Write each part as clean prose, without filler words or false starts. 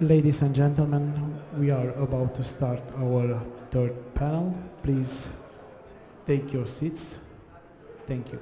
Ladies and gentlemen, we are about to start our third panel. Please take your seats. Thank you.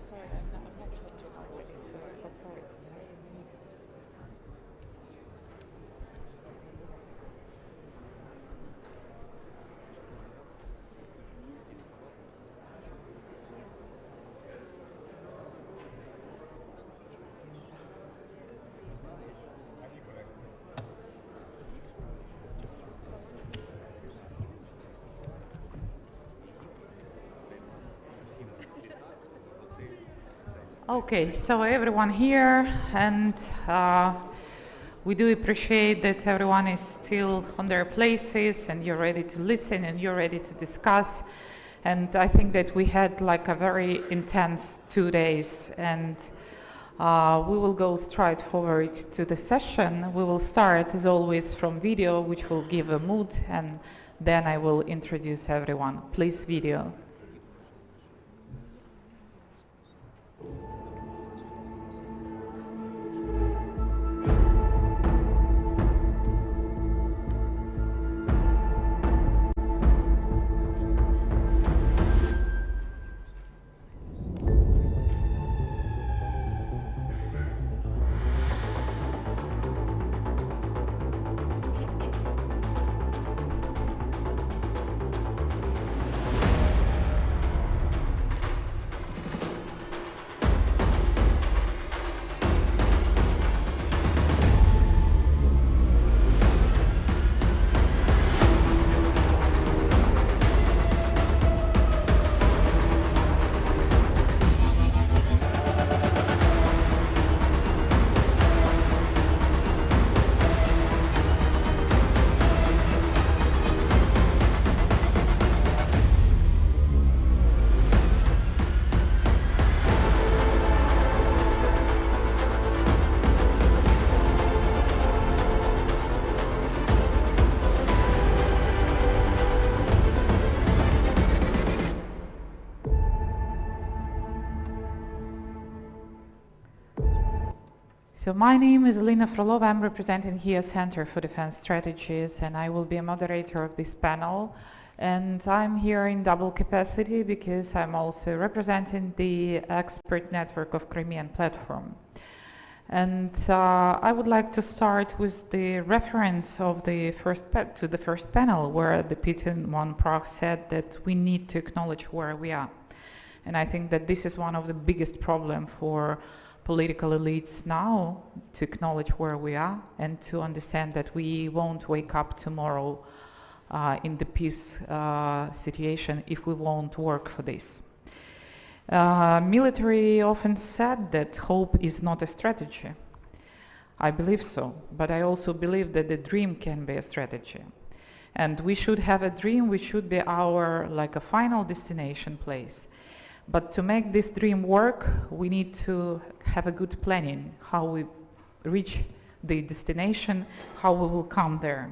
Sorry, I'm not changing already. So sorry. Okay, so everyone here, and we do appreciate that everyone is still on their places and you're ready to listen and you're ready to discuss. And I think that we had like a very intense 2 days, and we will go straight forward to the session. We will start as always from video, which will give a mood, and then I will introduce everyone. Please, video. So my name is Elina Frolova. I'm representing here Center for Defense Strategies, and I will be a moderator of this panel. And I'm here in double capacity because I'm also representing the expert network of Crimean Platform. And I would like to start with the reference of the first panel, where the Putin von Prague said that we need to acknowledge where we are. And I think that this is one of the biggest problems for political elites now, to acknowledge where we are and to understand that we won't wake up tomorrow in the peace situation if we won't work for this. Military often said that hope is not a strategy. I believe so, but I also believe that the dream can be a strategy. And we should have a dream, which should be our like a final destination place. But to make this dream work, we need to have a good planning, how we reach the destination, how we will come there.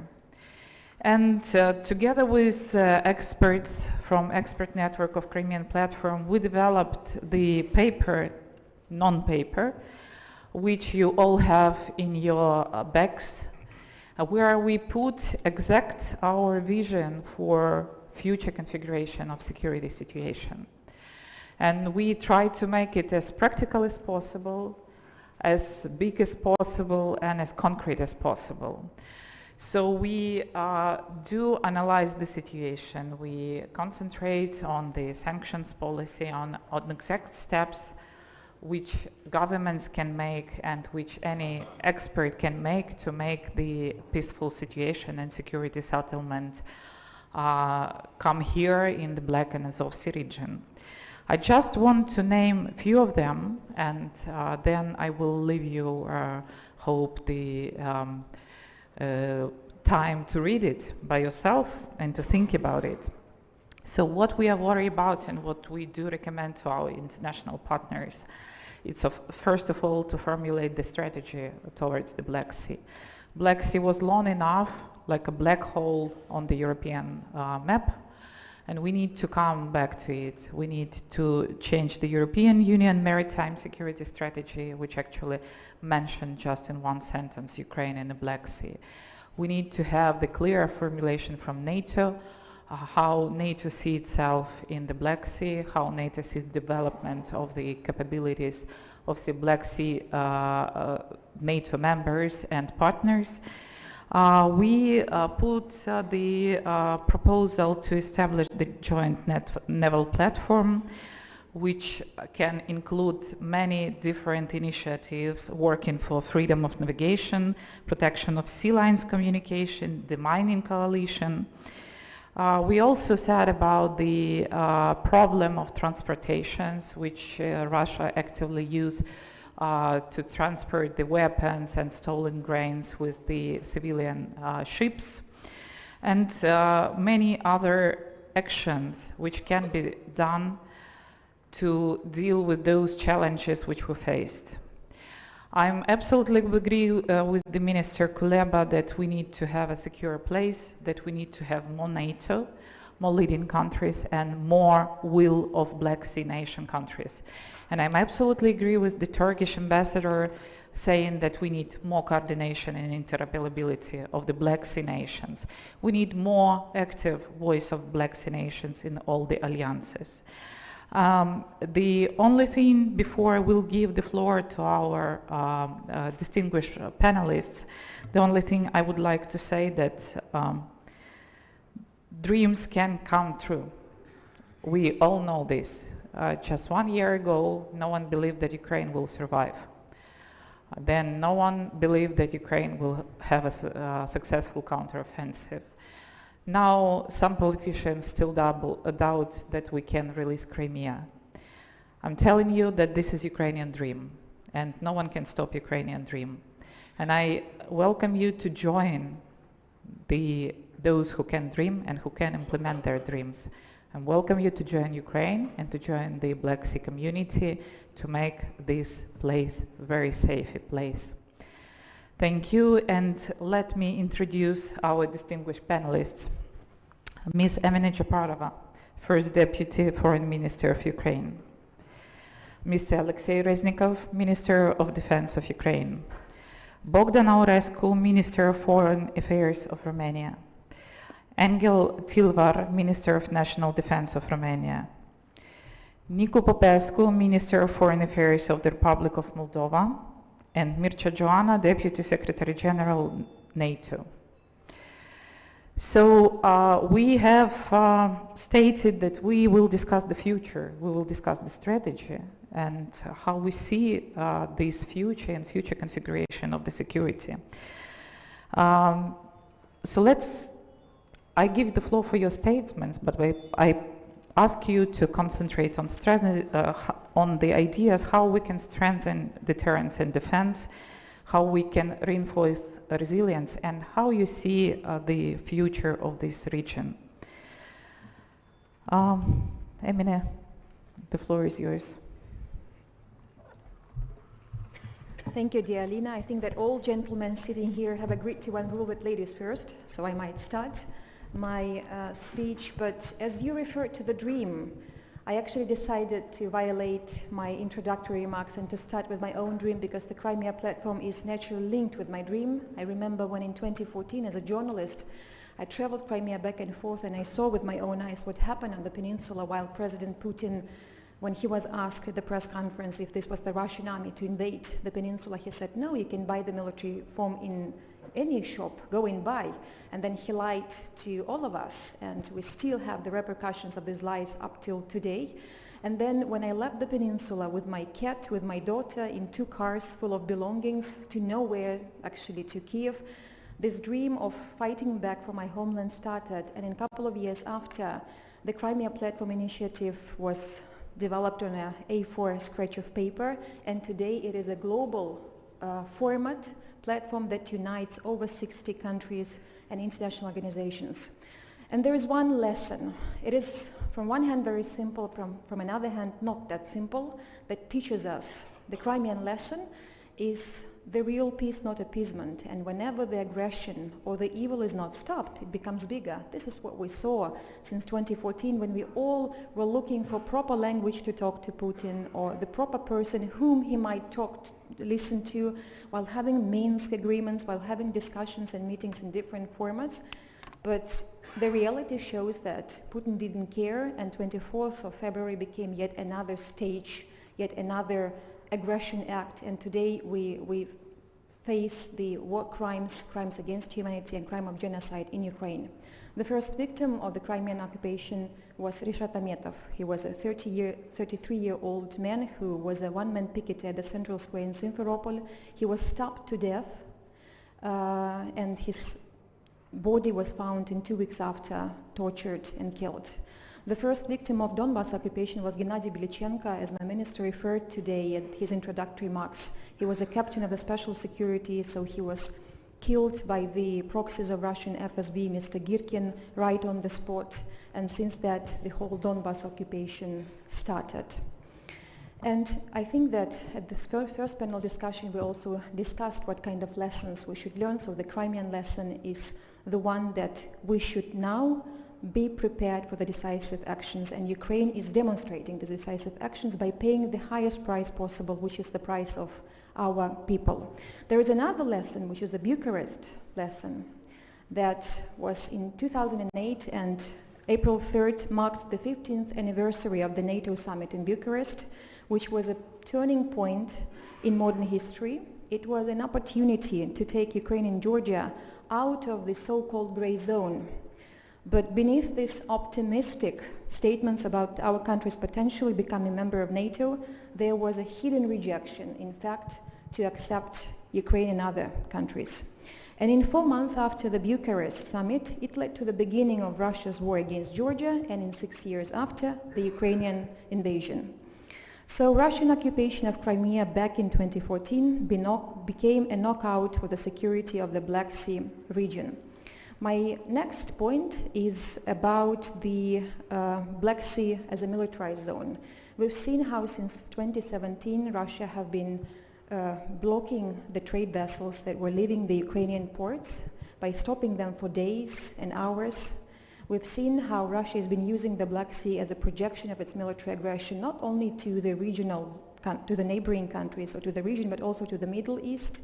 And together with experts from Expert Network of Crimean Platform, we developed the paper, non-paper, which you all have in your bags, where we put exact our vision for future configuration of security situation. And we try to make it as practical as possible, as big as possible, and as concrete as possible. So we do analyze the situation. We concentrate on the sanctions policy, on exact steps which governments can make and which any expert can make to make the peaceful situation and security settlement come here in the Black and Azov Sea region. I just want to name a few of them, and then I will leave you, hope, the time to read it by yourself and to think about it. So what we are worried about and what we do recommend to our international partners, it's first of all to formulate the strategy towards the Black Sea. Black Sea was long enough, like a black hole on the European map, and we need to come back to it. We need to change the European Union maritime security strategy, which actually mentioned just in one sentence Ukraine and the Black Sea. We need to have the clear formulation from NATO how NATO sees itself in the Black Sea, how NATO sees the development of the capabilities of the Black Sea NATO members and partners. We put the proposal to establish the joint naval platform, which can include many different initiatives working for freedom of navigation, protection of sea lines communication, demining coalition. We also said about the problem of transportations, which Russia actively use to transport the weapons and stolen grains with the civilian ships, and many other actions which can be done to deal with those challenges which we faced. I'm absolutely agree with the Minister Kuleba that we need to have a secure place, that we need to have more NATO, more leading countries, and more will of Black Sea nation countries. And I'm absolutely agree with the Turkish ambassador saying that we need more coordination and interoperability of the Black Sea nations. We need more active voice of Black Sea nations in all the alliances. The only thing before I will give the floor to our distinguished panelists, the only thing I would like to say that dreams can come true. We all know this. Just 1 year ago, no one believed that Ukraine will survive. Then no one believed that Ukraine will have a successful counteroffensive. Now some politicians still doubt that we can release Crimea. I'm telling you that this is Ukrainian dream, and no one can stop Ukrainian dream. And I welcome you to join those who can dream and who can implement their dreams. I welcome you to join Ukraine and to join the Black Sea community to make this place a very safe place. Thank you, and let me introduce our distinguished panelists. Ms. Emina Japarova, First Deputy Foreign Minister of Ukraine. Mr. Alexei Reznikov, Minister of Defense of Ukraine. Bogdan Aurescu, Minister of Foreign Affairs of Romania. Angel Tilvar, Minister of National Defense of Romania. Nicu Popescu, Minister of Foreign Affairs of the Republic of Moldova, and Mircea Joana, Deputy Secretary General, NATO. So we have stated that we will discuss the future, we will discuss the strategy and how we see this future and future configuration of the security. So I give the floor for your statements, but I ask you to concentrate on the ideas how we can strengthen deterrence and defense, how we can reinforce resilience, and how you see the future of this region. Emine, the floor is yours. Thank you, dear Alina. I think that all gentlemen sitting here have agreed to one rule with ladies first, so I might start my speech. But as you referred to the dream, I actually decided to violate my introductory remarks and to start with my own dream, because the Crimea platform is naturally linked with my dream. I remember when in 2014, as a journalist, I traveled Crimea back and forth, and I saw with my own eyes what happened on the peninsula while President Putin, when he was asked at the press conference if this was the Russian army to invade the peninsula, he said, no, you can buy the military form in any shop, go and buy. And then he lied to all of us, and we still have the repercussions of these lies up till today. And then when I left the peninsula with my cat, with my daughter, in 2 cars full of belongings to nowhere, actually to Kiev, this dream of fighting back for my homeland started. And in a couple of years after, the Crimea Platform Initiative was developed on an A4 scratch of paper, and today it is a global format platform that unites over 60 countries and international organizations. And there is one lesson. It is, from one hand, very simple, from another hand, not that simple, that teaches us. The Crimean lesson is the real peace, not appeasement. And whenever the aggression or the evil is not stopped, it becomes bigger. This is what we saw since 2014, when we all were looking for proper language to talk to Putin, or the proper person whom he might listen to, while having Minsk agreements, while having discussions and meetings in different formats. But The reality shows that Putin didn't care, and 24th of February became yet another stage, yet another aggression act, and today we face the war crimes, crimes against humanity, and crime of genocide in Ukraine. The first victim of the Crimean occupation was Rishat Ametov. He was a 33-year-old man who was a one-man picketer at the Central Square in Simferopol. He was stabbed to death, and his body was found in 2 weeks after, tortured and killed. The first victim of Donbas occupation was Gennady Belichenko, as my minister referred today in his introductory remarks. He was a captain of the special security, so he was killed by the proxies of Russian FSB, Mr. Girkin, right on the spot. And since that, the whole Donbas occupation started. And I think that at this first panel discussion, we also discussed what kind of lessons we should learn. So the Crimean lesson is the one that we should now be prepared for the decisive actions, and Ukraine is demonstrating the decisive actions by paying the highest price possible, which is the price of our people. There is another lesson, which is a Bucharest lesson, that was in 2008, and April 3rd marked the 15th anniversary of the NATO summit in Bucharest, which was a turning point in modern history. It was an opportunity to take Ukraine and Georgia out of the so-called gray zone. But beneath these optimistic statements about our countries potentially becoming a member of NATO, there was a hidden rejection, in fact, to accept Ukraine and other countries. And in 4 months after the Bucharest summit, it led to the beginning of Russia's war against Georgia, and in 6 years after, the Ukrainian invasion. So Russian occupation of Crimea back in 2014 became a knockout for the security of the Black Sea region. My next point is about the Black Sea as a militarized zone. We've seen how since 2017 Russia have been blocking the trade vessels that were leaving the Ukrainian ports by stopping them for days and hours. We've seen how Russia has been using the Black Sea as a projection of its military aggression, not only to the to the neighboring countries or to the region, but also to the Middle East.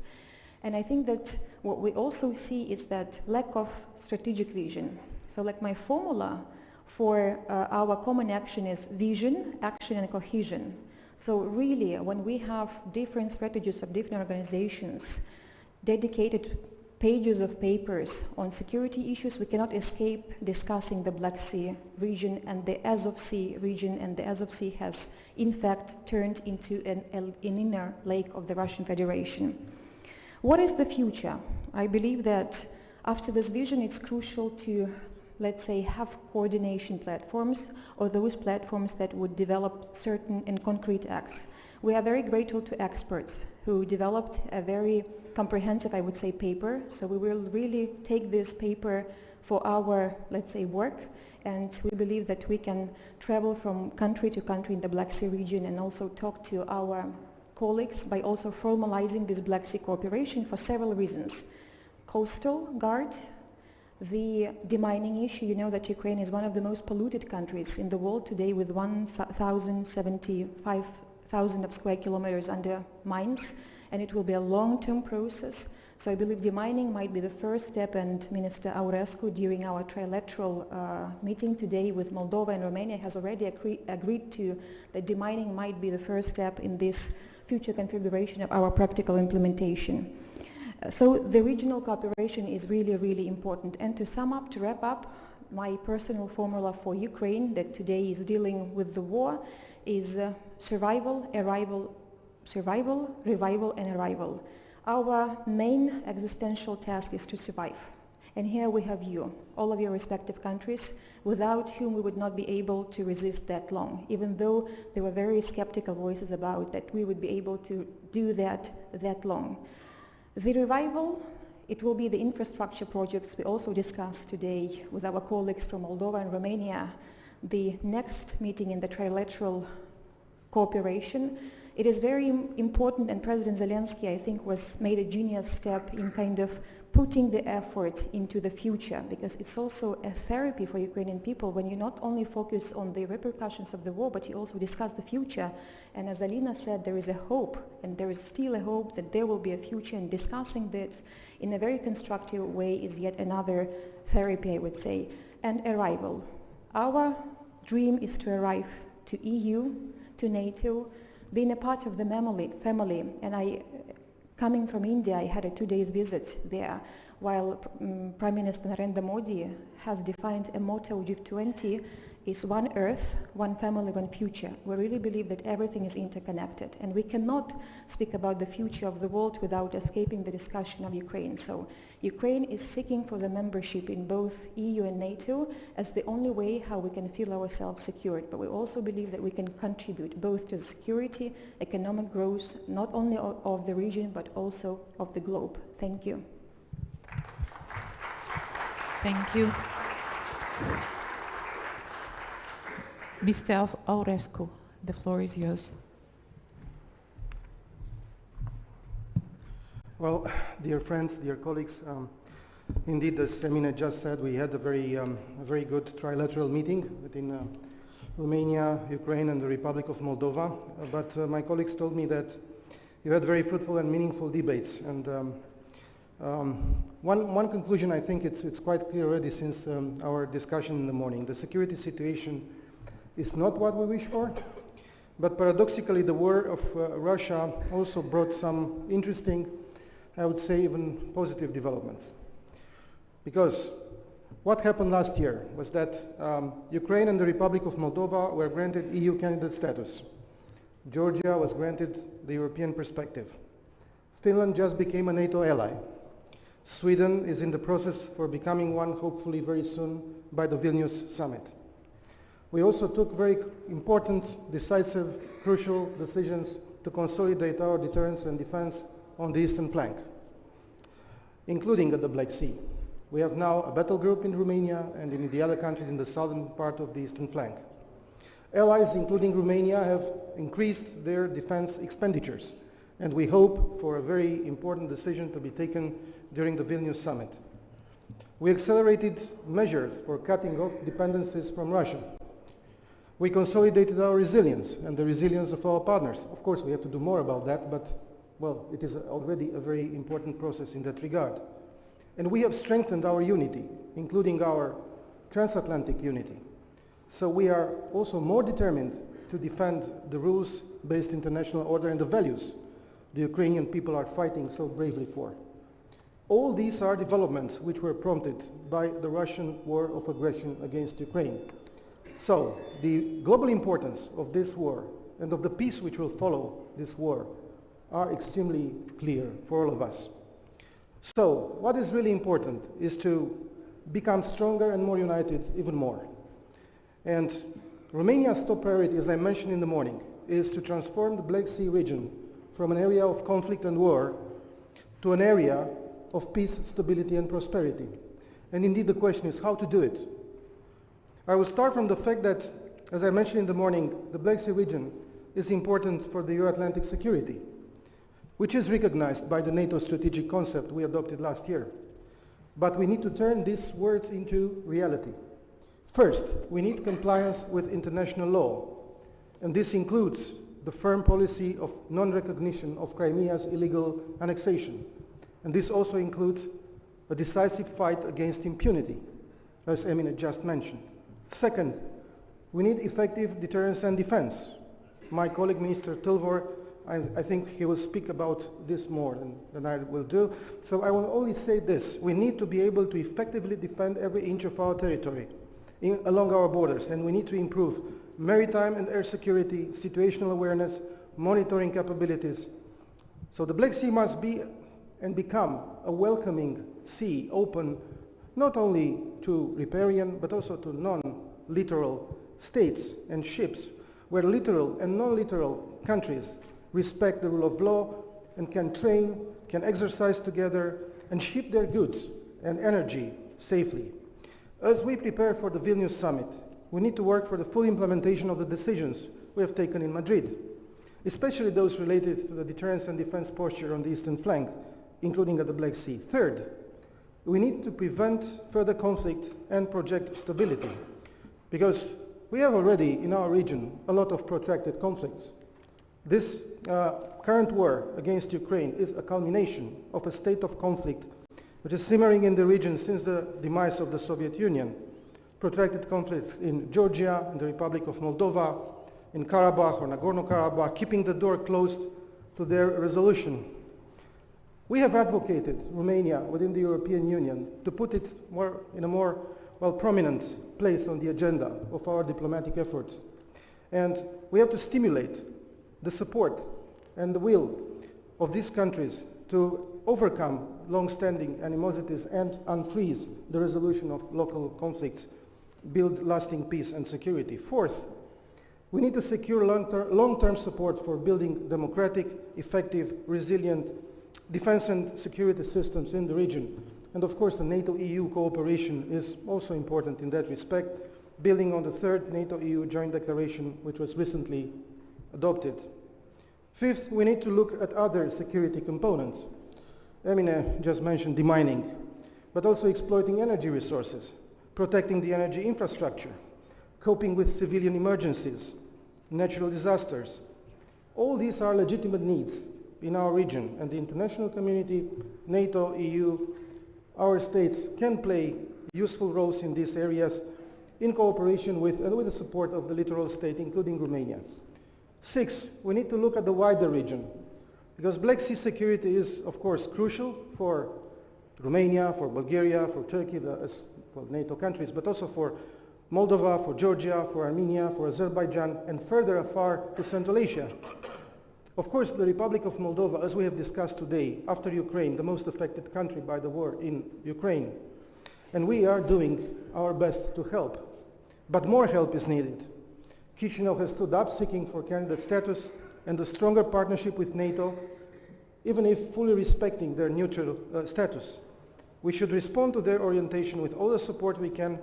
And I think that what we also see is that lack of strategic vision. So like my formula for our common action is vision, action, and cohesion. So really, when we have different strategies of different organizations, dedicated pages of papers on security issues, we cannot escape discussing the Black Sea region and the Azov Sea region, and the Azov Sea has in fact turned into an inner lake of the Russian Federation. What is the future? I believe that after this vision, it's crucial to, let's say, have coordination platforms, or those platforms that would develop certain and concrete acts. We are very grateful to experts who developed a very comprehensive, I would say, paper. So we will really take this paper for our, let's say, work, and we believe that we can travel from country to country in the Black Sea region and also talk to our colleagues by also formalizing this Black Sea cooperation for several reasons. Coastal Guard, the demining issue. You know that Ukraine is one of the most polluted countries in the world today, with 1,075,000 of square kilometers under mines, and it will be a long-term process. So I believe demining might be the first step, and Minister Aurescu, during our trilateral meeting today with Moldova and Romania, has already agreed to that demining might be the first step in this future configuration of our practical implementation. So the regional cooperation is really, really important. And to sum up, to wrap up, my personal formula for Ukraine that today is dealing with the war is survival, revival, and arrival. Our main existential task is to survive. And here we have you, all of your respective countries, without whom we would not be able to resist that long, even though there were very skeptical voices about that we would be able to do that long. The revival, it will be the infrastructure projects we also discussed today with our colleagues from Moldova and Romania. The next meeting in the trilateral cooperation, it is very important, and President Zelensky, I think, made a genius step in kind of putting the effort into the future, because it's also a therapy for Ukrainian people when you not only focus on the repercussions of the war, but you also discuss the future. And as Alina said, there is a hope, and there is still a hope that there will be a future, and discussing this in a very constructive way is yet another therapy, I would say. and arrival. Our dream is to arrive to EU, to NATO, being a part of the family. And coming from India, I had a 2-day visit there, while Prime Minister Narendra Modi has defined a motto of G20 is one earth, one family, one future. We really believe that everything is interconnected, and we cannot speak about the future of the world without escaping the discussion of Ukraine. So Ukraine is seeking for the membership in both EU and NATO as the only way how we can feel ourselves secured. But we also believe that we can contribute both to the security, economic growth, not only of the region, but also of the globe. Thank you. Thank you. Mr. Aurescu, the floor is yours. Well, dear friends, dear colleagues, indeed, as Emine just said, we had a very good trilateral meeting between Romania, Ukraine, and the Republic of Moldova. But my colleagues told me that you had very fruitful and meaningful debates. And one conclusion, I think it's quite clear already since our discussion in the morning. The security situation is not what we wish for, but paradoxically the war of Russia also brought some interesting, I would say even positive developments. Because what happened last year was that Ukraine and the Republic of Moldova were granted EU candidate status. Georgia was granted the European perspective. Finland just became a NATO ally. Sweden is in the process for becoming one, hopefully very soon, by the Vilnius summit. We also took very important, decisive, crucial decisions to consolidate our deterrence and defense on the eastern flank, including at the Black Sea. We have now a battle group in Romania and in the other countries in the southern part of the eastern flank. Allies, including Romania, have increased their defense expenditures, and we hope for a very important decision to be taken during the Vilnius summit. We accelerated measures for cutting off dependencies from Russia. We consolidated our resilience and the resilience of our partners. Of course, we have to do more about that, but, well, it is already a very important process in that regard. And we have strengthened our unity, including our transatlantic unity. So we are also more determined to defend the rules-based international order and the values the Ukrainian people are fighting so bravely for. All these are developments which were prompted by the Russian war of aggression against Ukraine. So the global importance of this war and of the peace which will follow this war are extremely clear for all of us. So what is really important is to become stronger and more united even more. And Romania's top priority, as I mentioned in the morning, is to transform the Black Sea region from an area of conflict and war to an area of peace, stability, and prosperity. And indeed the question is how to do it. I will start from the fact that, as I mentioned in the morning, the Black Sea region is important for the Euro-Atlantic security, which is recognized by the NATO strategic concept we adopted last year. But we need to turn these words into reality. First, we need compliance with international law, and this includes the firm policy of non-recognition of Crimea's illegal annexation. And this also includes a decisive fight against impunity, as Emine just mentioned. Second, we need effective deterrence and defense. My colleague, Minister Tilvor, I think he will speak about this more than I will do. So I will only say this. We need to be able to effectively defend every inch of our territory along our borders, and we need to improve maritime and air security, situational awareness, monitoring capabilities. So the Black Sea must be and become a welcoming sea, open not only to riparian but also to non-littoral states and ships, where littoral and non-littoral countries respect the rule of law and can train, can exercise together and ship their goods and energy safely. As we prepare for the Vilnius summit, we need to work for the full implementation of the decisions we have taken in Madrid, especially those related to the deterrence and defense posture on the eastern flank, including at the Black Sea. Third, we need to prevent further conflict and project stability, because we have already in our region a lot of protracted conflicts. This current war against Ukraine is a culmination of a state of conflict which is simmering in the region since the demise of the Soviet Union. protracted conflicts in Georgia, in the Republic of Moldova, in Karabakh or Nagorno-Karabakh, keeping the door closed to their resolution. We have advocated Romania within the European Union to put it in a more prominent place on the agenda of our diplomatic efforts. And we have to stimulate the support and the will of these countries to overcome long-standing animosities and unfreeze the resolution of local conflicts, build lasting peace and security. Fourth, we need to secure long-term support for building democratic, effective, resilient defense and security systems in the region. And of course, the NATO-EU cooperation is also important in that respect, building on the third NATO-EU joint declaration, which was recently adopted. Fifth, we need to look at other security components. Emine just mentioned demining, but also exploiting energy resources, protecting the energy infrastructure, coping with civilian emergencies, natural disasters. All these are legitimate needs in our region, and the international community, NATO, EU, our states can play useful roles in these areas in cooperation with and with the support of the littoral state, including Romania. Six, we need to look at the wider region, because Black Sea security is, of course, crucial for Romania, for Bulgaria, for Turkey, NATO countries, but also for Moldova, for Georgia, for Armenia, for Azerbaijan, and further afar to Central Asia. Of course, the Republic of Moldova, as we have discussed today, after Ukraine, the most affected country by the war in Ukraine. And we are doing our best to help. But more help is needed. Chisinau has stood up seeking for candidate status and a stronger partnership with NATO, even if fully respecting their neutral status. We should respond to their orientation with all the support we can,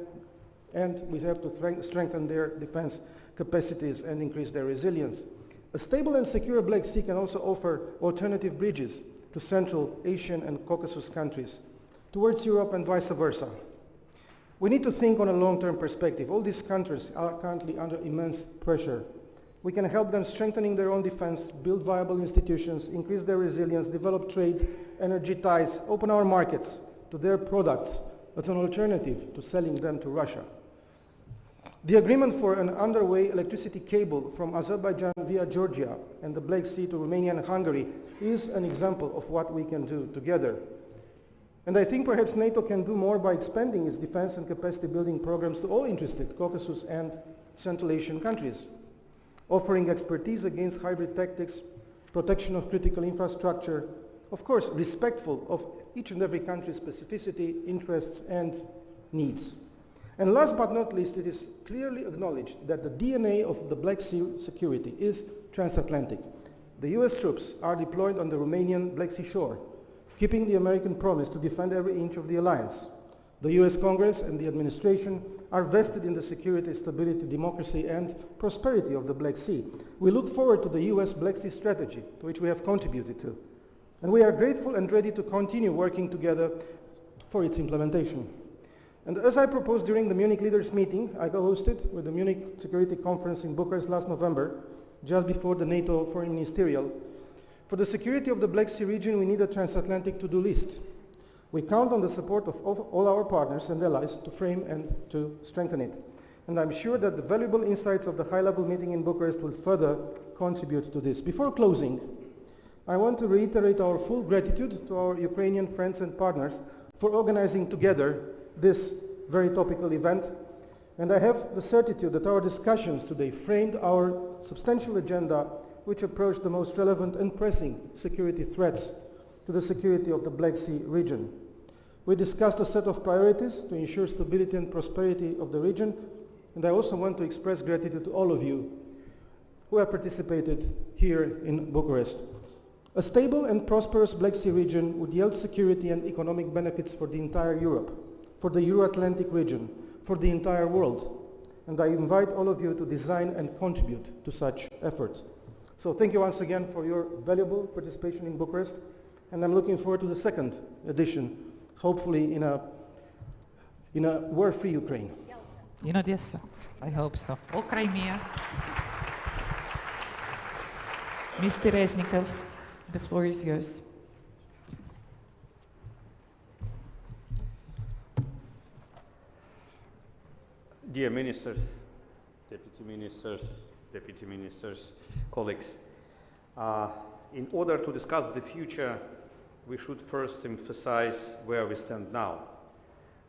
and we have to strengthen their defense capacities and increase their resilience. A stable and secure Black Sea can also offer alternative bridges to Central Asian and Caucasus countries, towards Europe and vice versa. We need to think on a long-term perspective. All these countries are currently under immense pressure. We can help them strengthening their own defense, build viable institutions, increase their resilience, develop trade, energy ties, open our markets to their products as an alternative to selling them to Russia. The agreement for an underway electricity cable from Azerbaijan via Georgia and the Black Sea to Romania and Hungary is an example of what we can do together. And I think perhaps NATO can do more by expanding its defense and capacity building programs to all interested Caucasus and Central Asian countries, offering expertise against hybrid tactics, protection of critical infrastructure, of course respectful of each and every country's specificity, interests and needs. And last but not least, it is clearly acknowledged that the DNA of the Black Sea security is transatlantic. The US troops are deployed on the Romanian Black Sea shore, keeping the American promise to defend every inch of the alliance. The US Congress and the administration are vested in the security, stability, democracy and prosperity of the Black Sea. We look forward to the US Black Sea strategy, to which we have contributed to. And we are grateful and ready to continue working together for its implementation. And as I proposed during the Munich Leaders Meeting, I co-hosted with the Munich Security Conference in Bucharest last November, just before the NATO Foreign Ministerial. For the security of the Black Sea region, we need a transatlantic to-do list. We count on the support of all our partners and allies to frame and to strengthen it. And I'm sure that the valuable insights of the high-level meeting in Bucharest will further contribute to this. Before closing, I want to reiterate our full gratitude to our Ukrainian friends and partners for organizing together this very topical event. And I have the certitude that our discussions today framed our substantial agenda, which approached the most relevant and pressing security threats to the security of the Black Sea region. We discussed a set of priorities to ensure stability and prosperity of the region, and I also want to express gratitude to all of you who have participated here in Bucharest. A stable and prosperous Black Sea region would yield security and economic benefits for the entire Europe, for the Euro-Atlantic region, for the entire world. And I invite all of you to design and contribute to such efforts. So thank you once again for your valuable participation in Bucharest, and I'm looking forward to the second edition, hopefully in a war-free Ukraine. In Odessa, I hope so. Or Crimea. Mr. Reznikov, the floor is yours. Dear ministers, deputy ministers, colleagues, in order to discuss the future, we should first emphasize where we stand now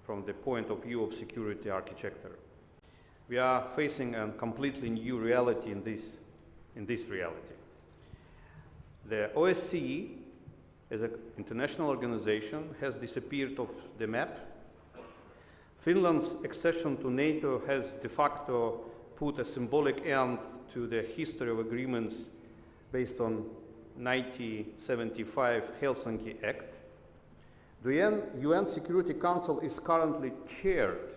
from the point of view of security architecture. We are facing a completely new reality in this reality. The OSCE, as an international organization, has disappeared off the map. Finland's accession to NATO has de facto put a symbolic end to the history of agreements based on 1975 Helsinki Act. The UN Security Council is currently chaired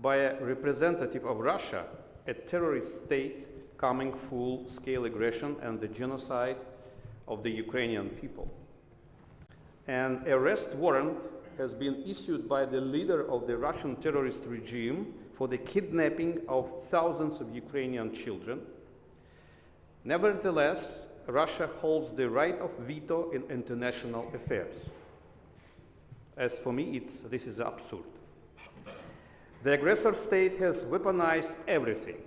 by a representative of Russia, a terrorist state coming full-scale aggression and the genocide of the Ukrainian people. An arrest warrant has been issued by the leader of the Russian terrorist regime for the kidnapping of thousands of Ukrainian children. Nevertheless, Russia holds the right of veto in international affairs. As for me, this is absurd. The aggressor state has weaponized everything: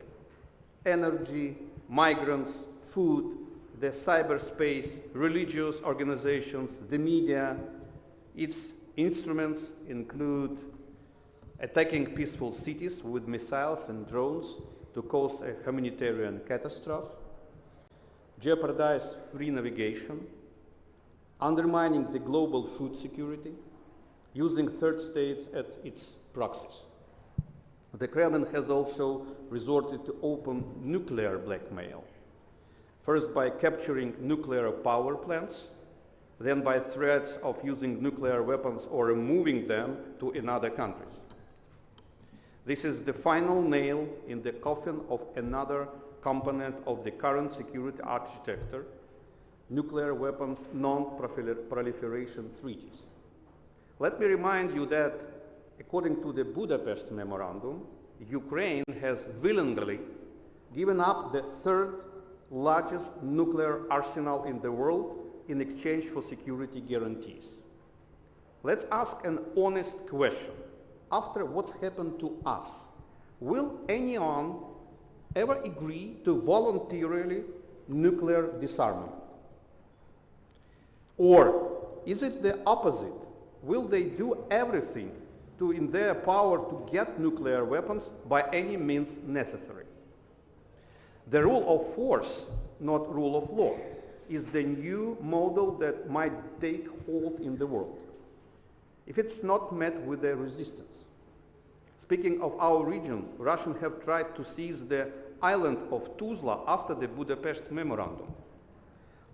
energy, migrants, food, the cyberspace, religious organizations, the media. Its instruments include attacking peaceful cities with missiles and drones to cause a humanitarian catastrophe, jeopardize free navigation, undermining the global food security, using third states as its proxies. The Kremlin has also resorted to open nuclear blackmail, first by capturing nuclear power plants, then by threats of using nuclear weapons or removing them to another countries. This is the final nail in the coffin of another component of the current security architecture, nuclear weapons non-proliferation treaties. Let me remind you that, according to the Budapest Memorandum, Ukraine has willingly given up the third largest nuclear arsenal in the world in exchange for security guarantees. Let's ask an honest question. After what's happened to us, will anyone ever agree to voluntarily nuclear disarmament? Or is it the opposite? Will they do everything in their power to get nuclear weapons by any means necessary? The rule of force, not rule of law, is the new model that might take hold in the world, if it's not met with a resistance. Speaking of our region, Russians have tried to seize the island of Tuzla after the Budapest Memorandum.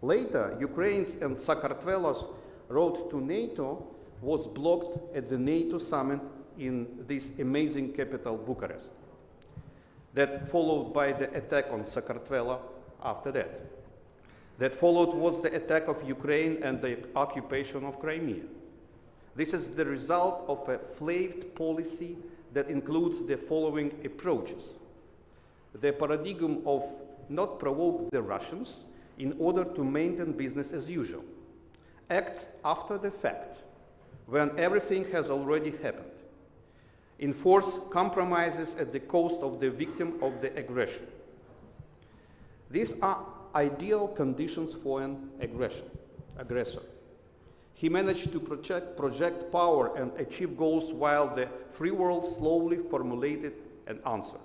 Later, Ukraine's and Sakartvelo's road to NATO was blocked at the NATO summit in this amazing capital, Bucharest. That followed by the attack on Sakartvelo after that. That followed was the attack of Ukraine and the occupation of Crimea. This is the result of a flaved policy that includes the following approaches. The paradigm of not provoke the Russians in order to maintain business as usual. Act after the fact, when everything has already happened. Enforce compromises at the cost of the victim of the aggression. These are ideal conditions for an aggressor. He managed to project power and achieve goals while the free world slowly formulated an answer.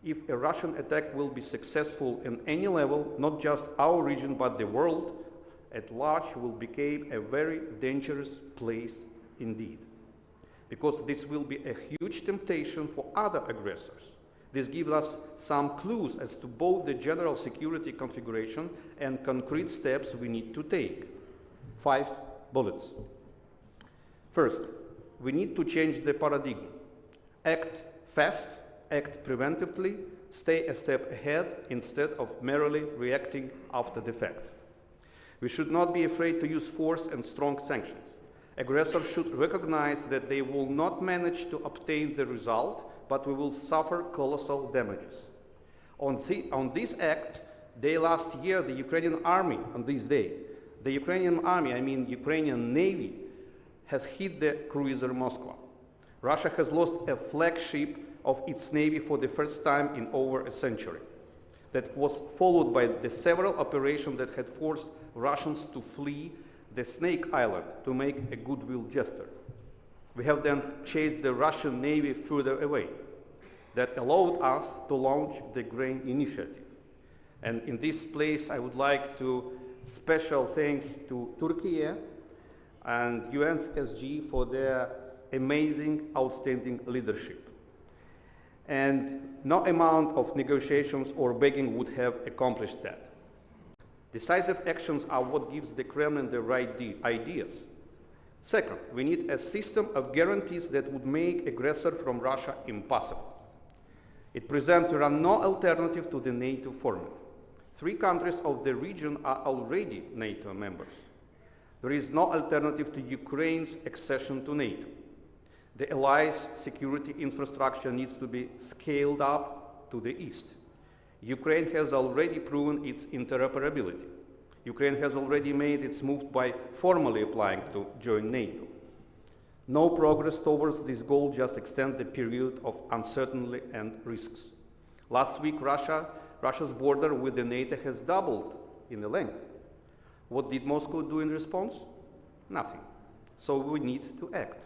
If a Russian attack will be successful in any level, not just our region but the world at large will become a very dangerous place indeed. Because this will be a huge temptation for other aggressors. This gives us some clues as to both the general security configuration and concrete steps we need to take. 5 bullets. First, we need to change the paradigm. Act fast, act preventively, stay a step ahead instead of merely reacting after the fact. We should not be afraid to use force and strong sanctions. Aggressors should recognize that they will not manage to obtain the result, but we will suffer colossal damages. On this act, day last year, the Ukrainian army, on this day, the Ukrainian army, I mean Ukrainian Navy, has hit the cruiser Moskva. Russia has lost a flagship of its navy for the first time in over a century. That was followed by the several operations that had forced Russians to flee the Snake Island to make a goodwill gesture. We have then chased the Russian Navy further away. That allowed us to launch the Grain Initiative. And in this place, I would like to special thanks to Turkey and UNSSG for their amazing, outstanding leadership. And no amount of negotiations or begging would have accomplished that. Decisive actions are what gives the Kremlin the right ideas. Second, we need a system of guarantees that would make aggressor from Russia impossible. It presents there are no alternative to the NATO format. 3 countries of the region are already NATO members. There is no alternative to Ukraine's accession to NATO. The allies' security infrastructure needs to be scaled up to the east. Ukraine has already proven its interoperability. Ukraine has already made its move by formally applying to join NATO. No progress towards this goal just extends the period of uncertainty and risks. Last week, Russia's border with the NATO has doubled in the length. What did Moscow do in response? Nothing. So we need to act.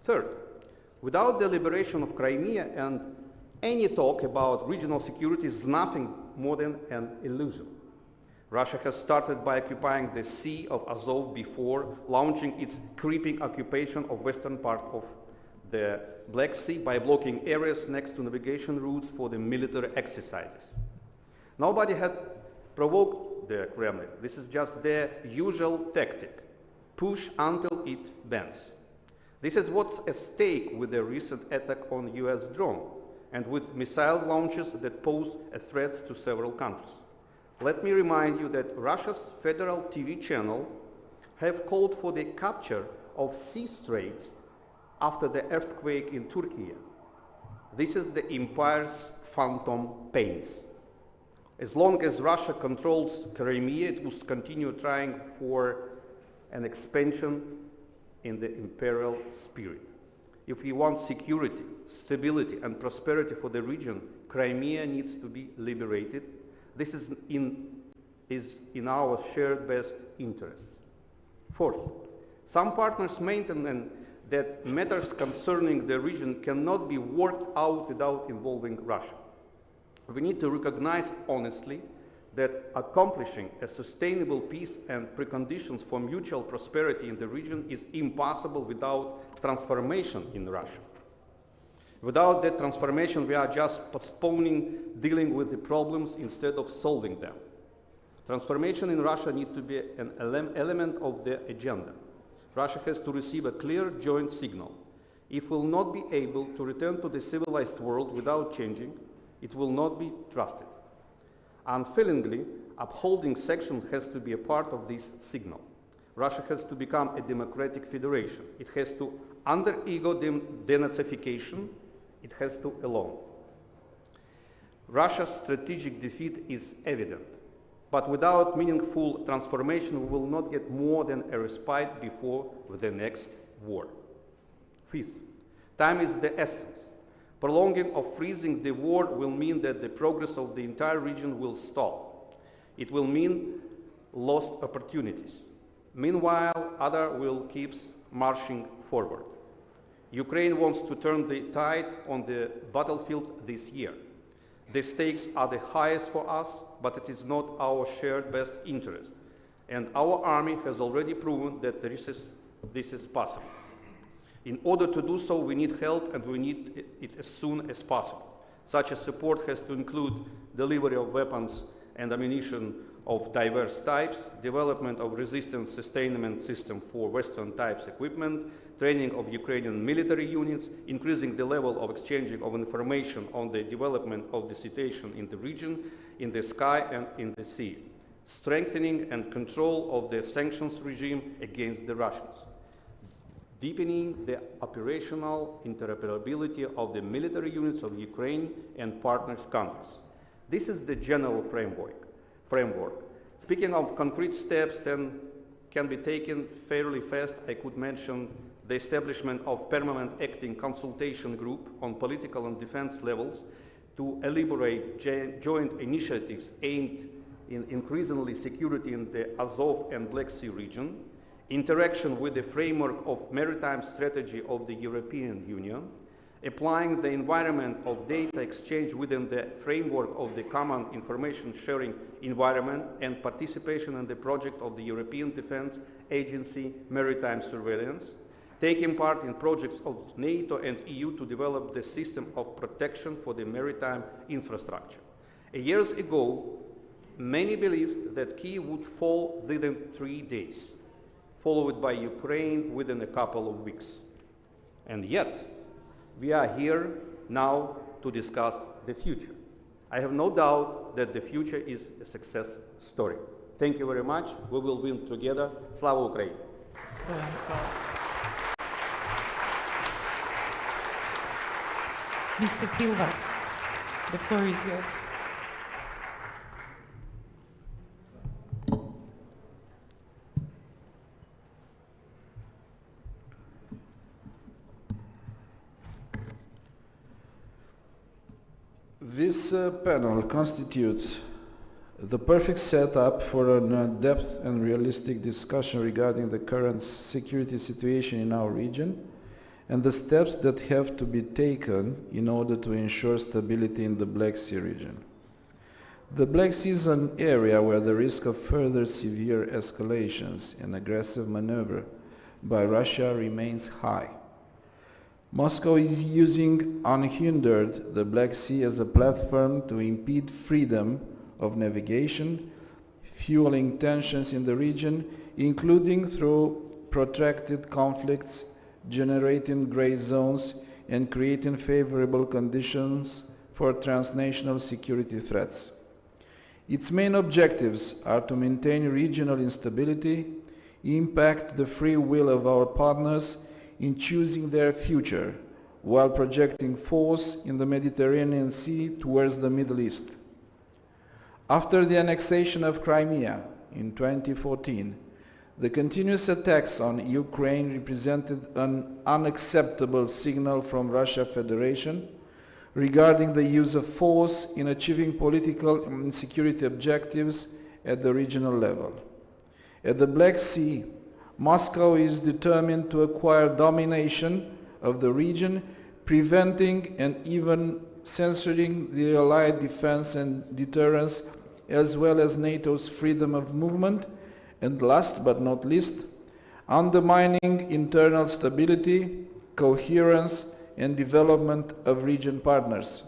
Third, without the liberation of Crimea and any talk about regional security is nothing more than an illusion. Russia has started by occupying the Sea of Azov before launching its creeping occupation of western part of the Black Sea by blocking areas next to navigation routes for the military exercises. Nobody had provoked the Kremlin. This is just their usual tactic. Push until it bends. This is what's at stake with the recent attack on US drone and with missile launches that pose a threat to several countries. Let me remind you that Russia's federal TV channel have called for the capture of sea straits after the earthquake in Turkey. This is the empire's phantom pains. As long as Russia controls Crimea, it must continue trying for an expansion in the imperial spirit. If we want security, stability, and prosperity for the region, Crimea needs to be liberated. This is in our shared best interests. Fourth, some partners maintain that matters concerning the region cannot be worked out without involving Russia. We need to recognize honestly that accomplishing a sustainable peace and preconditions for mutual prosperity in the region is impossible without transformation in Russia. Without that transformation, we are just postponing dealing with the problems instead of solving them. Transformation in Russia needs to be an element of the agenda. Russia has to receive a clear joint signal. If it will not be able to return to the civilized world without changing, it will not be trusted. Unfailingly, upholding sanctions has to be a part of this signal. Russia has to become a democratic federation. It has to undergo denazification. It has to alone. Russia's strategic defeat is evident, but without meaningful transformation, we will not get more than a respite before the next war. Fifth, time is the essence. Prolonging or freezing the war will mean that the progress of the entire region will stall. It will mean lost opportunities. Meanwhile, others will keep marching forward. Ukraine wants to turn the tide on the battlefield this year. The stakes are the highest for us, but it is not our shared best interest. And our army has already proven that this is possible. In order to do so, we need help, and we need it as soon as possible. Such a support has to include delivery of weapons and ammunition of diverse types, development of resistance sustainment system for Western types equipment, training of Ukrainian military units, increasing the level of exchanging of information on the development of the situation in the region, in the sky and in the sea, strengthening and control of the sanctions regime against the Russians, deepening the operational interoperability of the military units of Ukraine and partners countries. This is the general framework. Speaking of concrete steps then can be taken fairly fast, I could mention the establishment of permanent acting consultation group on political and defense levels to elaborate joint initiatives aimed in increasingly security in the Azov and Black Sea region, interaction with the framework of maritime strategy of the European Union, applying the environment of data exchange within the framework of the common information sharing environment, and participation in the project of the European Defence Agency Maritime Surveillance, taking part in projects of NATO and EU to develop the system of protection for the maritime infrastructure. Years ago, many believed that Kyiv would fall within 3 days, followed by Ukraine within a couple of weeks. And yet, we are here now to discuss the future. I have no doubt that the future is a success story. Thank you very much. We will win together. Slava Ukraini! Mr. Tilvar, the floor is yours. This panel constitutes the perfect setup for a depth and realistic discussion regarding the current security situation in our region and the steps that have to be taken in order to ensure stability in the Black Sea region. The Black Sea is an area where the risk of further severe escalations and aggressive maneuver by Russia remains high. Moscow is using unhindered the Black Sea as a platform to impede freedom of navigation, fueling tensions in the region, including through protracted conflicts, generating gray zones, and creating favorable conditions for transnational security threats. Its main objectives are to maintain regional instability, impact the free will of our partners in choosing their future, while projecting force in the Mediterranean Sea towards the Middle East. After the annexation of Crimea in 2014, the continuous attacks on Ukraine represented an unacceptable signal from Russia Federation regarding the use of force in achieving political and security objectives at the regional level. At the Black Sea, Moscow is determined to acquire domination of the region, preventing and even censoring the Allied defense and deterrence, as well as NATO's freedom of movement, and last but not least, undermining internal stability, coherence, and development of region partners.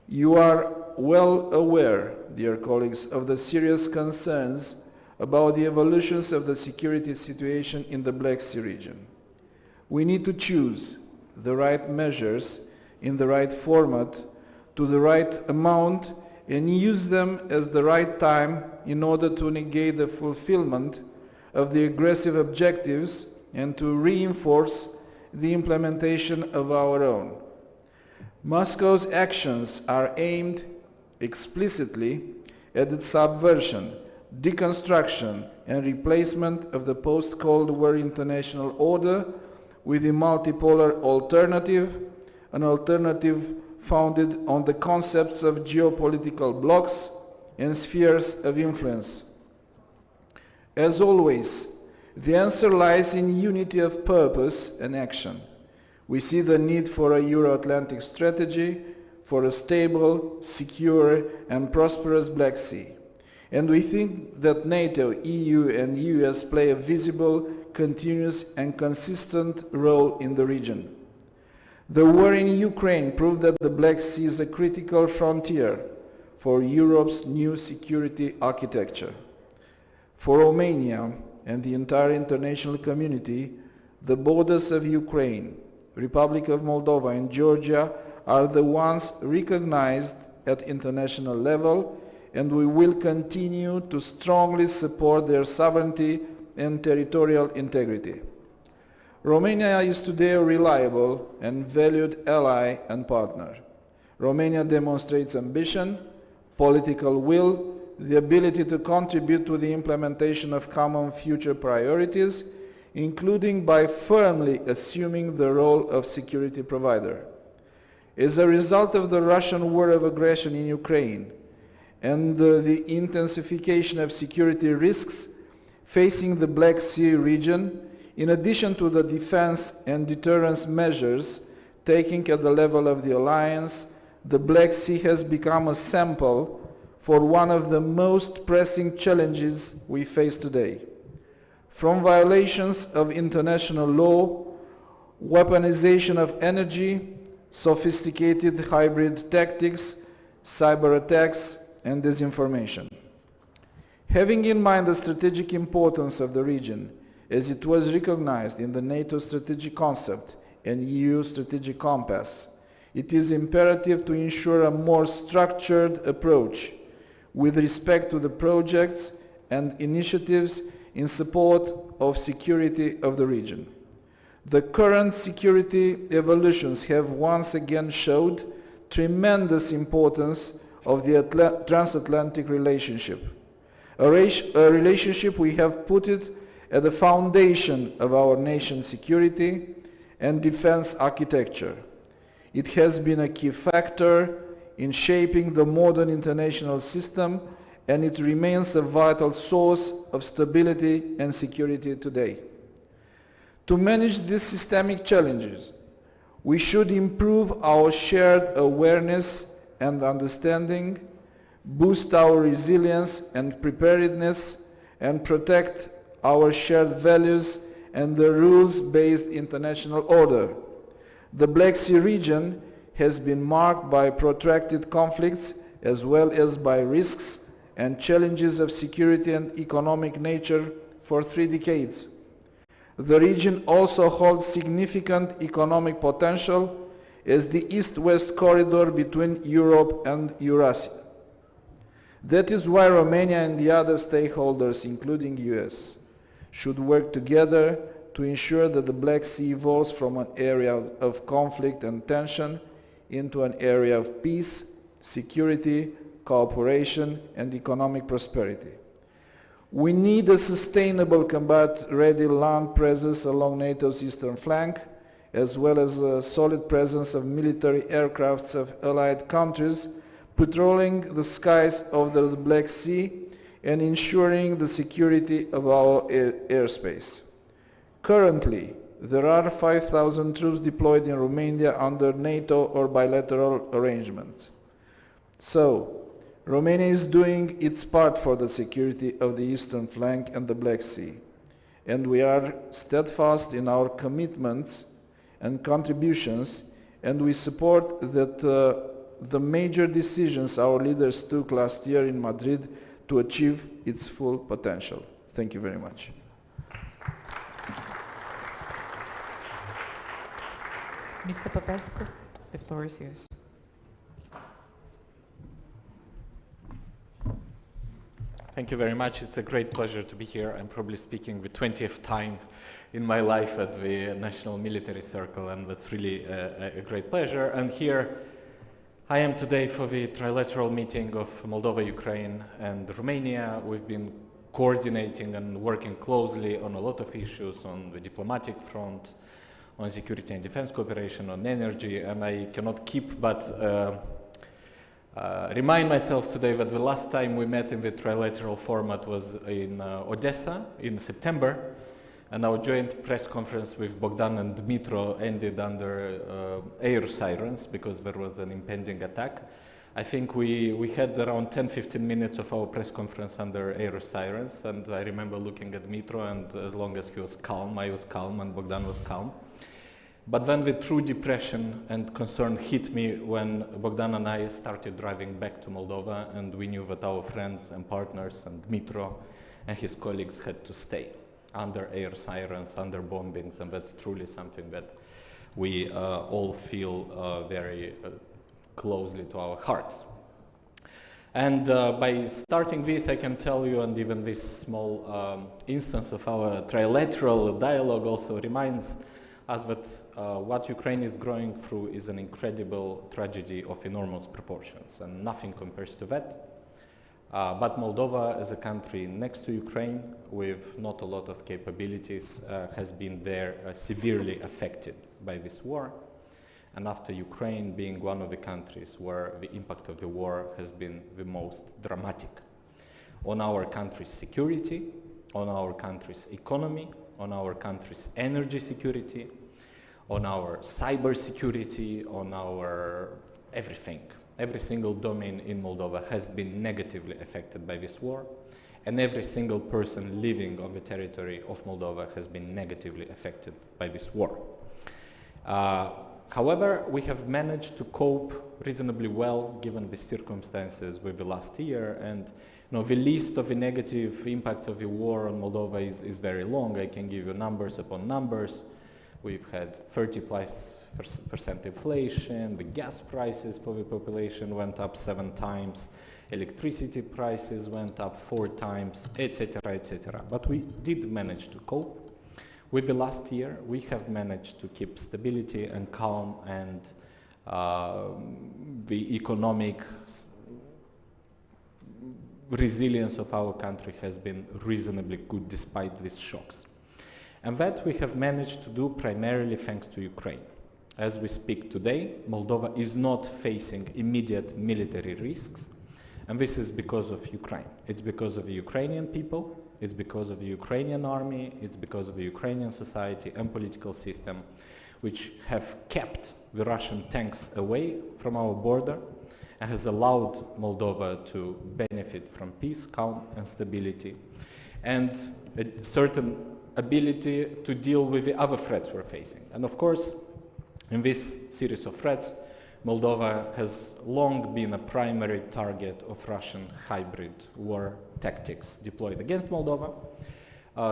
You are well aware, dear colleagues, of the serious concerns about the evolutions of the security situation in the Black Sea region. We need to choose the right measures in the right format to the right amount and use them at the right time in order to negate the fulfillment of the aggressive objectives and to reinforce the implementation of our own. Moscow's actions are aimed explicitly at its subversion, deconstruction and replacement of the post-Cold War international order with a multipolar alternative, an alternative founded on the concepts of geopolitical blocks and spheres of influence. As always, the answer lies in unity of purpose and action. We see the need for a Euro-Atlantic strategy, for a stable, secure and prosperous Black Sea. And we think that NATO, EU and US play a visible, continuous and consistent role in the region. The war in Ukraine proved that the Black Sea is a critical frontier for Europe's new security architecture. For Romania and the entire international community, the borders of Ukraine, Republic of Moldova and Georgia are the ones recognized at international level, and we will continue to strongly support their sovereignty and territorial integrity. Romania is today a reliable and valued ally and partner. Romania demonstrates ambition, political will, the ability to contribute to the implementation of common future priorities, including by firmly assuming the role of security provider. As a result of the Russian war of aggression in Ukraine and the intensification of security risks facing the Black Sea region, in addition to the defense and deterrence measures taken at the level of the alliance, the Black Sea has become a sample for one of the most pressing challenges we face today. From violations of international law, weaponization of energy, sophisticated hybrid tactics, cyber attacks, and disinformation. Having in mind the strategic importance of the region, as it was recognized in the NATO strategic concept and EU strategic compass, it is imperative to ensure a more structured approach with respect to the projects and initiatives in support of security of the region. The current security evolutions have once again showed tremendous importance of the transatlantic relationship, a relationship we have put it at the foundation of our nation's security and defense architecture. It has been a key factor in shaping the modern international system, and it remains a vital source of stability and security today. To manage these systemic challenges, we should improve our shared awareness and understanding, boost our resilience and preparedness, and protect our shared values and the rules-based international order. The Black Sea region has been marked by protracted conflicts as well as by risks and challenges of security and economic nature for 3 decades. The region also holds significant economic potential as the east-west corridor between Europe and Eurasia. That is why Romania and the other stakeholders, including US, should work together to ensure that the Black Sea evolves from an area of conflict and tension into an area of peace, security, cooperation, and economic prosperity. We need a sustainable combat-ready land presence along NATO's eastern flank, as well as a solid presence of military aircrafts of allied countries patrolling the skies of the Black Sea and ensuring the security of our airspace. Currently, there are 5,000 troops deployed in Romania under NATO or bilateral arrangements. So, Romania is doing its part for the security of the eastern flank and the Black Sea, and we are steadfast in our commitments and contributions, and we support that the major decisions our leaders took last year in Madrid to achieve its full potential. Thank you very much. Mr. Popescu, the floor is yours. Thank you very much. It's a great pleasure to be here. I'm probably speaking the 20th time in my life at the National Military Circle, and that's really a great pleasure. And here I am today for the trilateral meeting of Moldova, Ukraine, and Romania. We've been coordinating and working closely on a lot of issues on the diplomatic front, on security and defense cooperation, on energy, and I cannot keep but remind myself today that the last time we met in the trilateral format was in Odessa in September, and our joint press conference with Bogdan and Dmitro ended under air sirens because there was an impending attack. I think we had around 10-15 minutes of our press conference under air sirens, and I remember looking at Dmitro, and as long as he was calm, I was calm, and Bogdan was calm. But then the true depression and concern hit me when Bogdan and I started driving back to Moldova, and we knew that our friends and partners and Dmitro and his colleagues had to stay under air sirens, under bombings, and that's truly something that we all feel very closely to our hearts. And by starting this, I can tell you, and even this small instance of our trilateral dialogue also reminds us that what Ukraine is going through is an incredible tragedy of enormous proportions, and nothing compares to that. But Moldova, as a country next to Ukraine, with not a lot of capabilities, has been there severely affected by this war. And after Ukraine being one of the countries where the impact of the war has been the most dramatic on our country's security, on our country's economy, on our country's energy security, on our cyber security, on our everything. Every single domain in Moldova has been negatively affected by this war, and every single person living on the territory of Moldova has been negatively affected by this war. However, we have managed to cope reasonably well given the circumstances with the last year, and the list of the negative impact of the war on Moldova is very long. I can give you numbers upon numbers. We've had 30+% inflation, the gas prices for the population went up 7 times, electricity prices went up 4 times, etc., etc. But we did manage to cope. With the last year, we have managed to keep stability and calm, and the economic resilience of our country has been reasonably good despite these shocks. And that we have managed to do primarily thanks to Ukraine. As we speak today, Moldova is not facing immediate military risks, and this is because of Ukraine. It's because of the Ukrainian people, it's because of the Ukrainian army, it's because of the Ukrainian society and political system, which have kept the Russian tanks away from our border and has allowed Moldova to benefit from peace, calm and stability, and a certain ability to deal with the other threats we're facing. And of course, in this series of threats, Moldova has long been a primary target of Russian hybrid war tactics deployed against Moldova.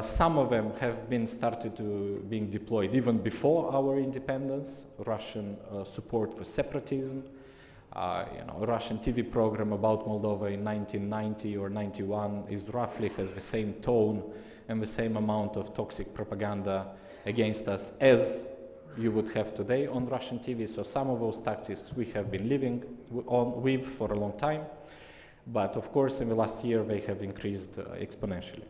Some of them have been started to being deployed even before our independence. Russian support for separatism, a Russian TV program about Moldova in 1990 or 91 roughly has the same tone and the same amount of toxic propaganda against us as you would have today on Russian TV. So some of those tactics we have been living with for a long time, but of course in the last year they have increased exponentially.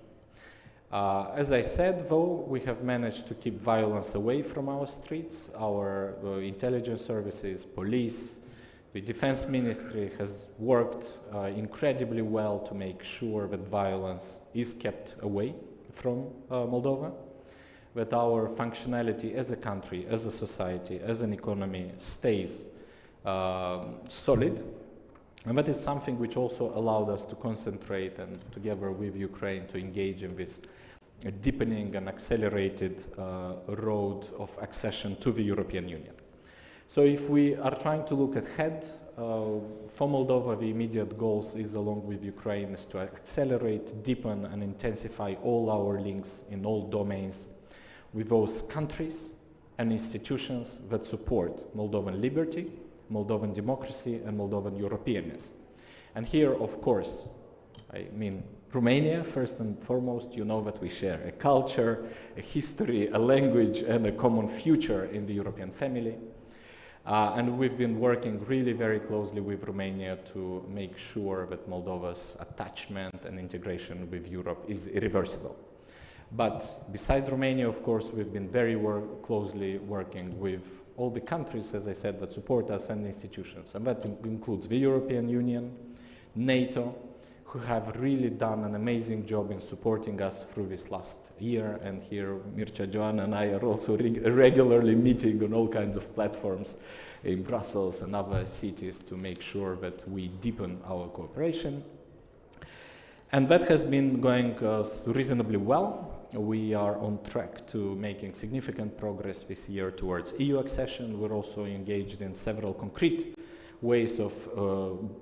As I said, though, we have managed to keep violence away from our streets. Our intelligence services, police, the defense ministry has worked incredibly well to make sure that violence is kept away from Moldova, that our functionality as a country, as a society, as an economy stays solid. And that is something which also allowed us to concentrate and together with Ukraine to engage in this deepening and accelerated road of accession to the European Union. So if we are trying to look ahead, for Moldova the immediate goals is, along with Ukraine, is to accelerate, deepen and intensify all our links in all domains with those countries and institutions that support Moldovan liberty, Moldovan democracy and Moldovan Europeanness. And here, of course, I mean Romania, first and foremost. You know that we share a culture, a history, a language and a common future in the European family. And we've been working really very closely with Romania to make sure that Moldova's attachment and integration with Europe is irreversible. But besides Romania, of course, we've been very closely working with all the countries, as I said, that support us and institutions. And that includes the European Union, NATO, who have really done an amazing job in supporting us through this last year. And here Mircea, Joanna and I are also regularly meeting on all kinds of platforms in Brussels and other cities to make sure that we deepen our cooperation. And that has been going reasonably well. We are on track to making significant progress this year towards EU accession. We're also engaged in several concrete ways of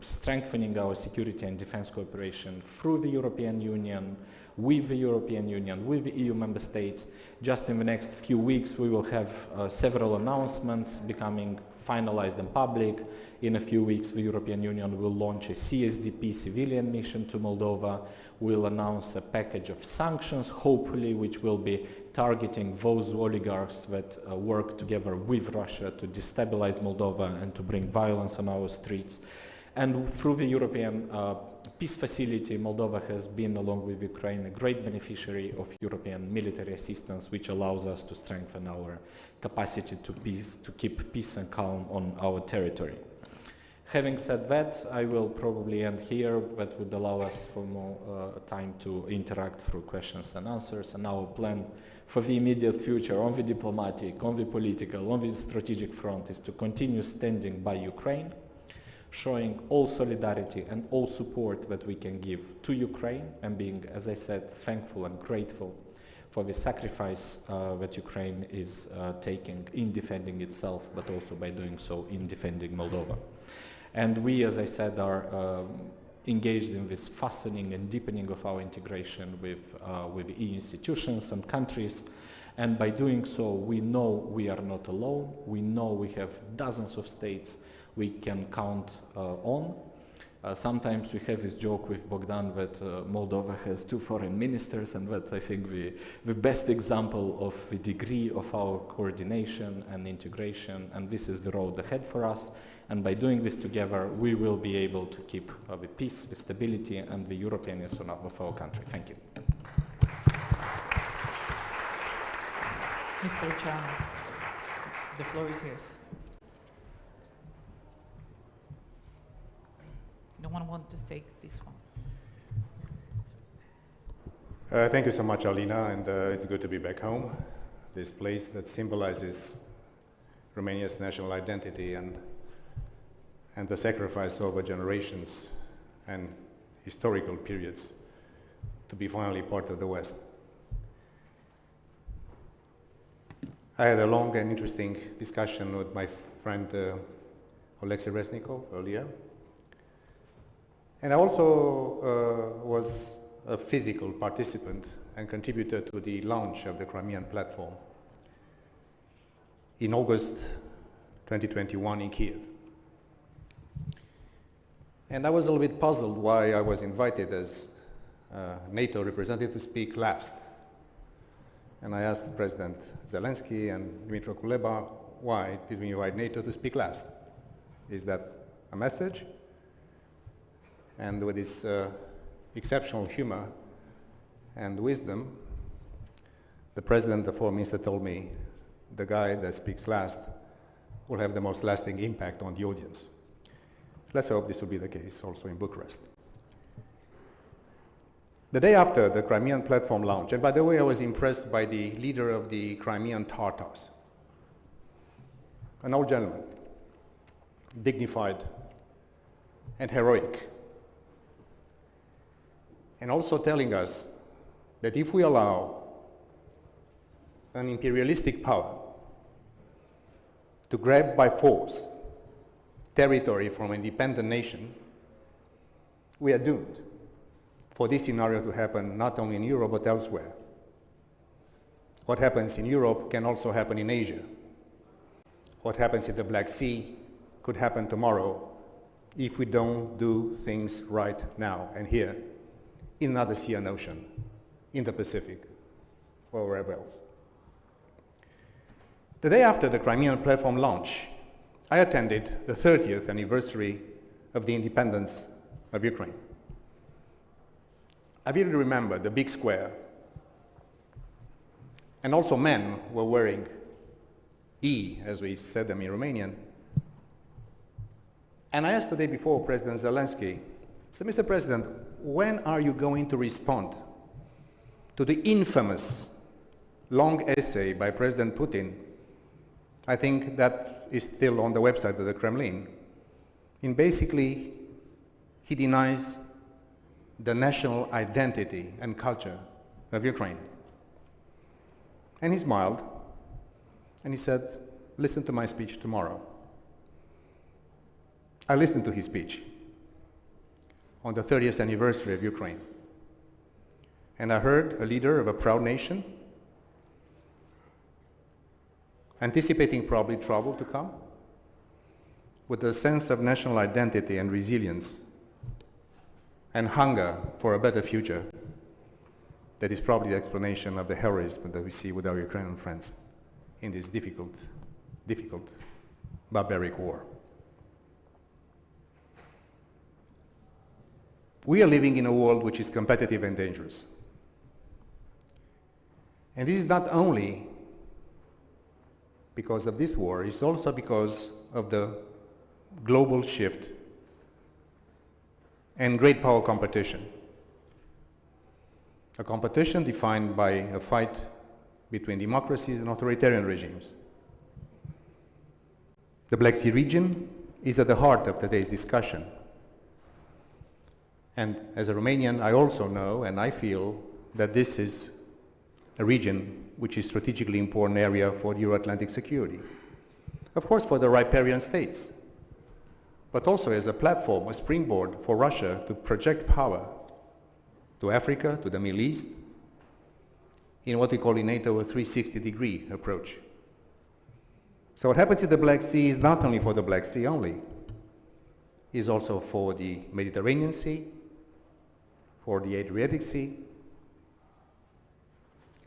strengthening our security and defense cooperation through the European Union, with the European Union, with the EU member states. Just in the next few weeks we will have several announcements becoming finalized and public. In a few weeks the European Union will launch a CSDP civilian mission to Moldova. We'll announce a package of sanctions, hopefully, which will be targeting those oligarchs that work together with Russia to destabilize Moldova and to bring violence on our streets. And through the European Peace Facility, Moldova has been, along with Ukraine, a great beneficiary of European military assistance, which allows us to strengthen our capacity to keep peace and calm on our territory. Having said that, I will probably end here. That would allow us for more time to interact through questions and answers. And our plan for the immediate future on the diplomatic, on the political, on the strategic front is to continue standing by Ukraine, showing all solidarity and all support that we can give to Ukraine, and being, as I said, thankful and grateful for the sacrifice that Ukraine is taking in defending itself, but also by doing so in defending Moldova. And we, as I said, are engaged in this fastening and deepening of our integration with EU institutions and countries. And by doing so, we know we are not alone. We know we have dozens of states we can count on. Sometimes we have this joke with Bogdan that Moldova has 2 foreign ministers, and that's, I think, the best example of the degree of our coordination and integration, and this is the road ahead for us. And by doing this together, we will be able to keep the peace, the stability, and the Europeanness of our country. Thank you. Mr. Chairman, the floor is yours. No one wants to take this one. Thank you so much, Alina, and it's good to be back home. This place that symbolizes Romania's national identity and the sacrifice over generations and historical periods to be finally part of the West. I had a long and interesting discussion with my friend Alexei Reznikov earlier. And I also was a physical participant and contributor to the launch of the Crimean platform in August 2021 in Kiev. And I was a little bit puzzled why I was invited as NATO representative to speak last. And I asked President Zelensky and Dmytro Kuleba, why did we invite NATO to speak last? Is that a message? And with his exceptional humor and wisdom, the President, the Foreign Minister, told me the guy that speaks last will have the most lasting impact on the audience. Let's hope this will be the case also in Bucharest. The day after the Crimean platform launch, and by the way, I was impressed by the leader of the Crimean Tatars, an old gentleman, dignified and heroic, and also telling us that if we allow an imperialistic power to grab by force territory from an independent nation, we are doomed for this scenario to happen not only in Europe but elsewhere. What happens in Europe can also happen in Asia. What happens in the Black Sea could happen tomorrow if we don't do things right now and here, in another sea and ocean, in the Pacific, or wherever else. The day after the Crimean platform launch, I attended the 30th anniversary of the independence of Ukraine. I really remember the big square, and also men were wearing E, as we said them in Romanian. And I asked the day before President Zelensky, I said, Mr. President, when are you going to respond to the infamous long essay by President Putin? I think that is still on the website of the Kremlin. And basically, he denies the national identity and culture of Ukraine. And he smiled, and he said, listen to my speech tomorrow. I listened to his speech on the 30th anniversary of Ukraine. And I heard a leader of a proud nation anticipating probably trouble to come, with a sense of national identity and resilience and hunger for a better future. That is probably the explanation of the heroism that we see with our Ukrainian friends in this difficult, barbaric war. We are living in a world which is competitive and dangerous. And this is not only because of this war, it's also because of the global shift and great power competition. A competition defined by a fight between democracies and authoritarian regimes. The Black Sea region is at the heart of today's discussion. And as a Romanian, I also know and I feel that this is a region which is strategically important area for Euro-Atlantic security. Of course, for the riparian states, but also as a platform, a springboard for Russia to project power to Africa, to the Middle East, in what we call in NATO a 360-degree approach. So what happens in the Black Sea is not only for the Black Sea only, is also for the Mediterranean Sea, for the Adriatic Sea,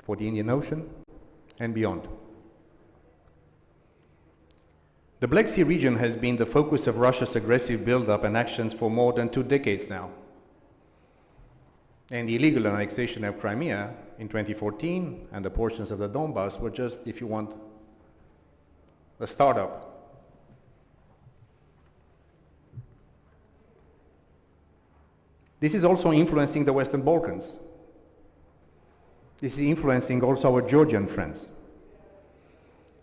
for the Indian Ocean, and beyond. The Black Sea region has been the focus of Russia's aggressive buildup and actions for more than 2 decades now. And the illegal annexation of Crimea in 2014 and the portions of the Donbass were just, if you want, a startup. This is also influencing the Western Balkans. This is influencing also our Georgian friends.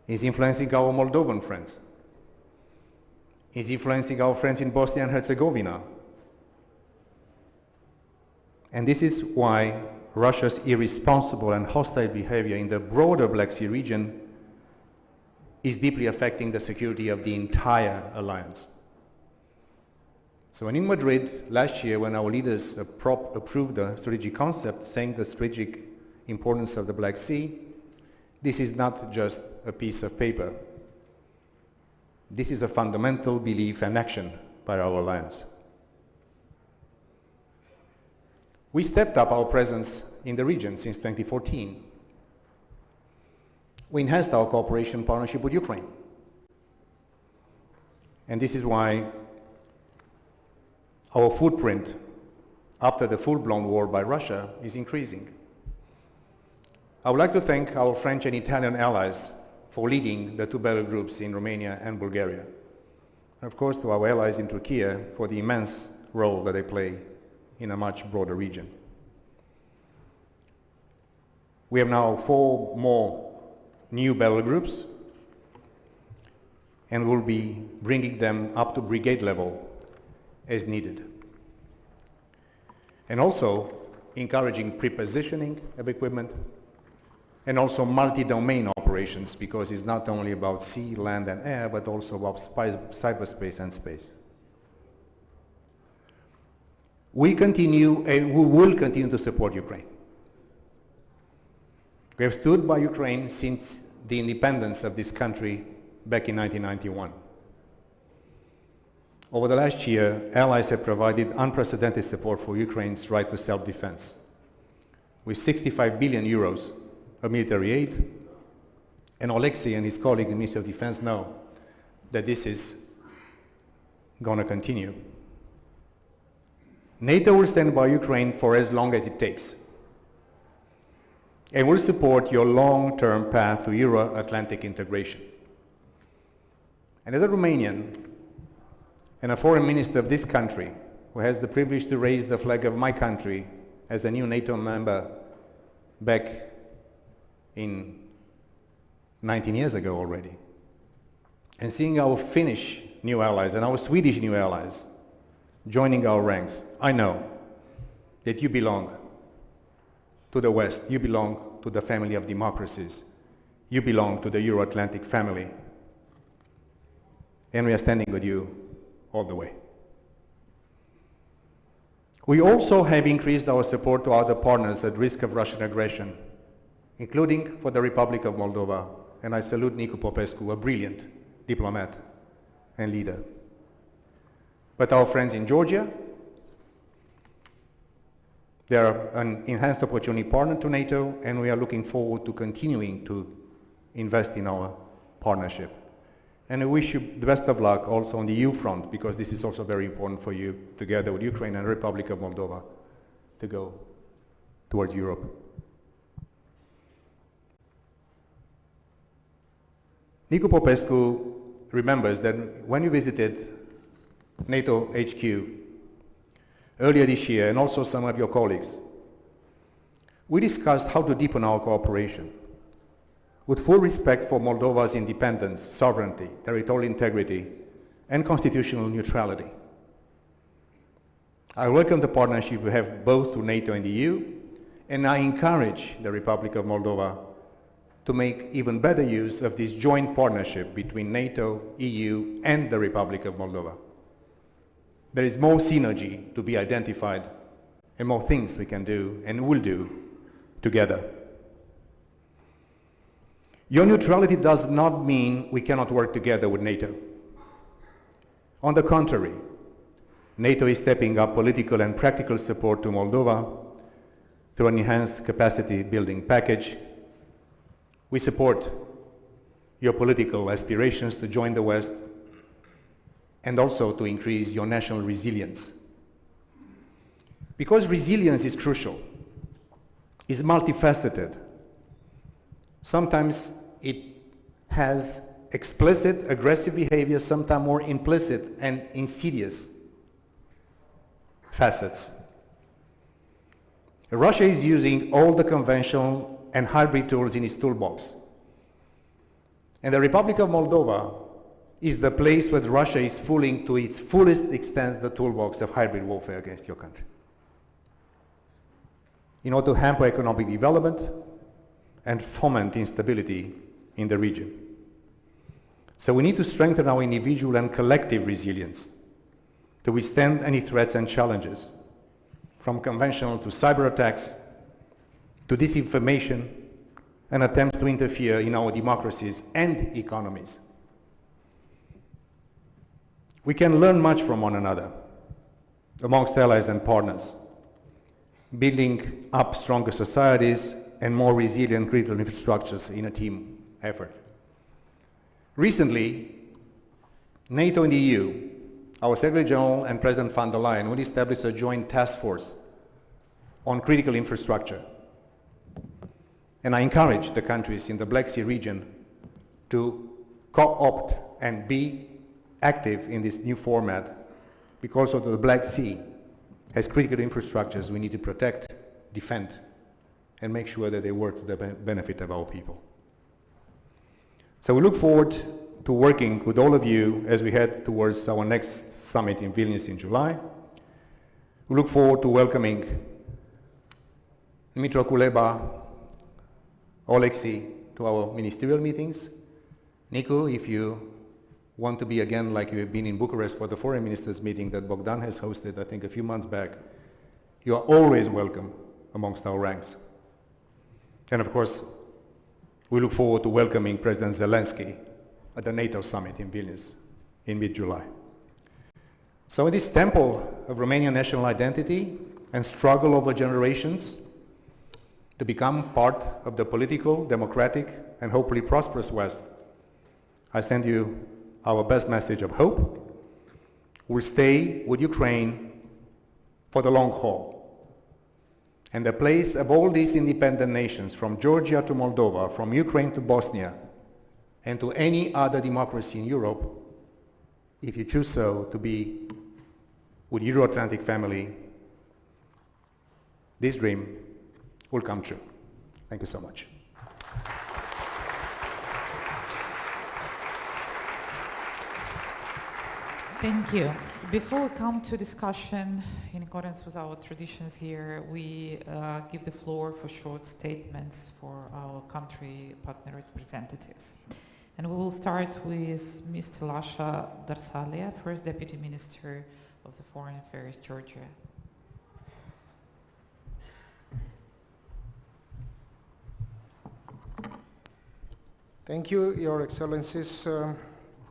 It's influencing our Moldovan friends. It's influencing our friends in Bosnia and Herzegovina. And this is why Russia's irresponsible and hostile behavior in the broader Black Sea region is deeply affecting the security of the entire alliance. So when in Madrid last year, when our leaders approved the strategic concept saying the strategic importance of the Black Sea, this is not just a piece of paper. This is a fundamental belief and action by our alliance. We stepped up our presence in the region since 2014. We enhanced our cooperation partnership with Ukraine. And this is why our footprint after the full-blown war by Russia is increasing. I would like to thank our French and Italian allies for leading the 2 battle groups in Romania and Bulgaria. And of course to our allies in Turkey for the immense role that they play in a much broader region. We have now 4 more new battle groups, and we'll be bringing them up to brigade level as needed. And also encouraging pre-positioning of equipment and also multi-domain operations, because it's not only about sea, land and air, but also about cyberspace and space. We continue and we will continue to support Ukraine. We have stood by Ukraine since the independence of this country back in 1991. Over the last year, allies have provided unprecedented support for Ukraine's right to self-defense, with 65 billion euros of military aid, and Alexei and his colleague in the Ministry of Defense know that this is going to continue. NATO will stand by Ukraine for as long as it takes, and will support your long-term path to Euro-Atlantic integration. And as a Romanian and a foreign minister of this country, who has the privilege to raise the flag of my country as a new NATO member back in 19 years ago already, and seeing our Finnish new allies and our Swedish new allies joining our ranks, I know that you belong to the West, you belong to the family of democracies, you belong to the Euro-Atlantic family, and we are standing with you all the way. We also have increased our support to other partners at risk of Russian aggression, including for the Republic of Moldova, and I salute Nicu Popescu, a brilliant diplomat and leader. But our friends in Georgia, they are an enhanced opportunity partner to NATO, and we are looking forward to continuing to invest in our partnership. And I wish you the best of luck also on the EU front, because this is also very important for you, together with Ukraine and the Republic of Moldova, to go towards Europe. Nicu Popescu remembers that when you visited NATO HQ earlier this year, and also some of your colleagues, we discussed how to deepen our cooperation with full respect for Moldova's independence, sovereignty, territorial integrity, and constitutional neutrality. I welcome the partnership we have both through NATO and the EU, and I encourage the Republic of Moldova to make even better use of this joint partnership between NATO, EU, and the Republic of Moldova. There is more synergy to be identified and more things we can do and will do together. Your neutrality does not mean we cannot work together with NATO. On the contrary, NATO is stepping up political and practical support to Moldova through an enhanced capacity building package. We support your political aspirations to join the West and also to increase your national resilience. Because resilience is crucial, is multifaceted. Sometimes it has explicit aggressive behavior, sometimes more implicit and insidious facets. Russia is using all the conventional and hybrid tools in its toolbox. And the Republic of Moldova is the place where Russia is fooling to its fullest extent the toolbox of hybrid warfare against your country, in order to hamper economic development and foment instability in the region. So we need to strengthen our individual and collective resilience to withstand any threats and challenges, from conventional to cyber attacks, to disinformation and attempts to interfere in our democracies and economies. We can learn much from one another, amongst allies and partners, building up stronger societies and more resilient critical infrastructures in a team effort. Recently, NATO and the EU, our Secretary General and President von der Leyen, would establish a joint task force on critical infrastructure. And I encourage the countries in the Black Sea region to co-opt and be active in this new format, because also the Black Sea has critical infrastructures we need to protect, defend, and make sure that they work to the benefit of our people. So we look forward to working with all of you as we head towards our next summit in Vilnius in July. We look forward to welcoming Dmytro Kuleba, Oleksiy to our ministerial meetings. Nicu, if you want to be again like you have been in Bucharest for the foreign ministers meeting that Bogdan has hosted, I think a few months back, you are always welcome amongst our ranks. And of course, we look forward to welcoming President Zelensky at the NATO summit in Vilnius in mid-July. So in this temple of Romanian national identity and struggle over generations to become part of the political, democratic, and hopefully prosperous West, I send you our best message of hope. We'll stay with Ukraine for the long haul. And the place of all these independent nations, from Georgia to Moldova, from Ukraine to Bosnia, and to any other democracy in Europe, if you choose so, to be with Euro-Atlantic family, this dream will come true. Thank you so much. Thank you. Before we come to discussion, in accordance with our traditions here, we give the floor for short statements for our country partner representatives. And we will start with Mr. Lasha Darsalia, First Deputy Minister of the Foreign Affairs, Georgia. Thank you, Your Excellencies,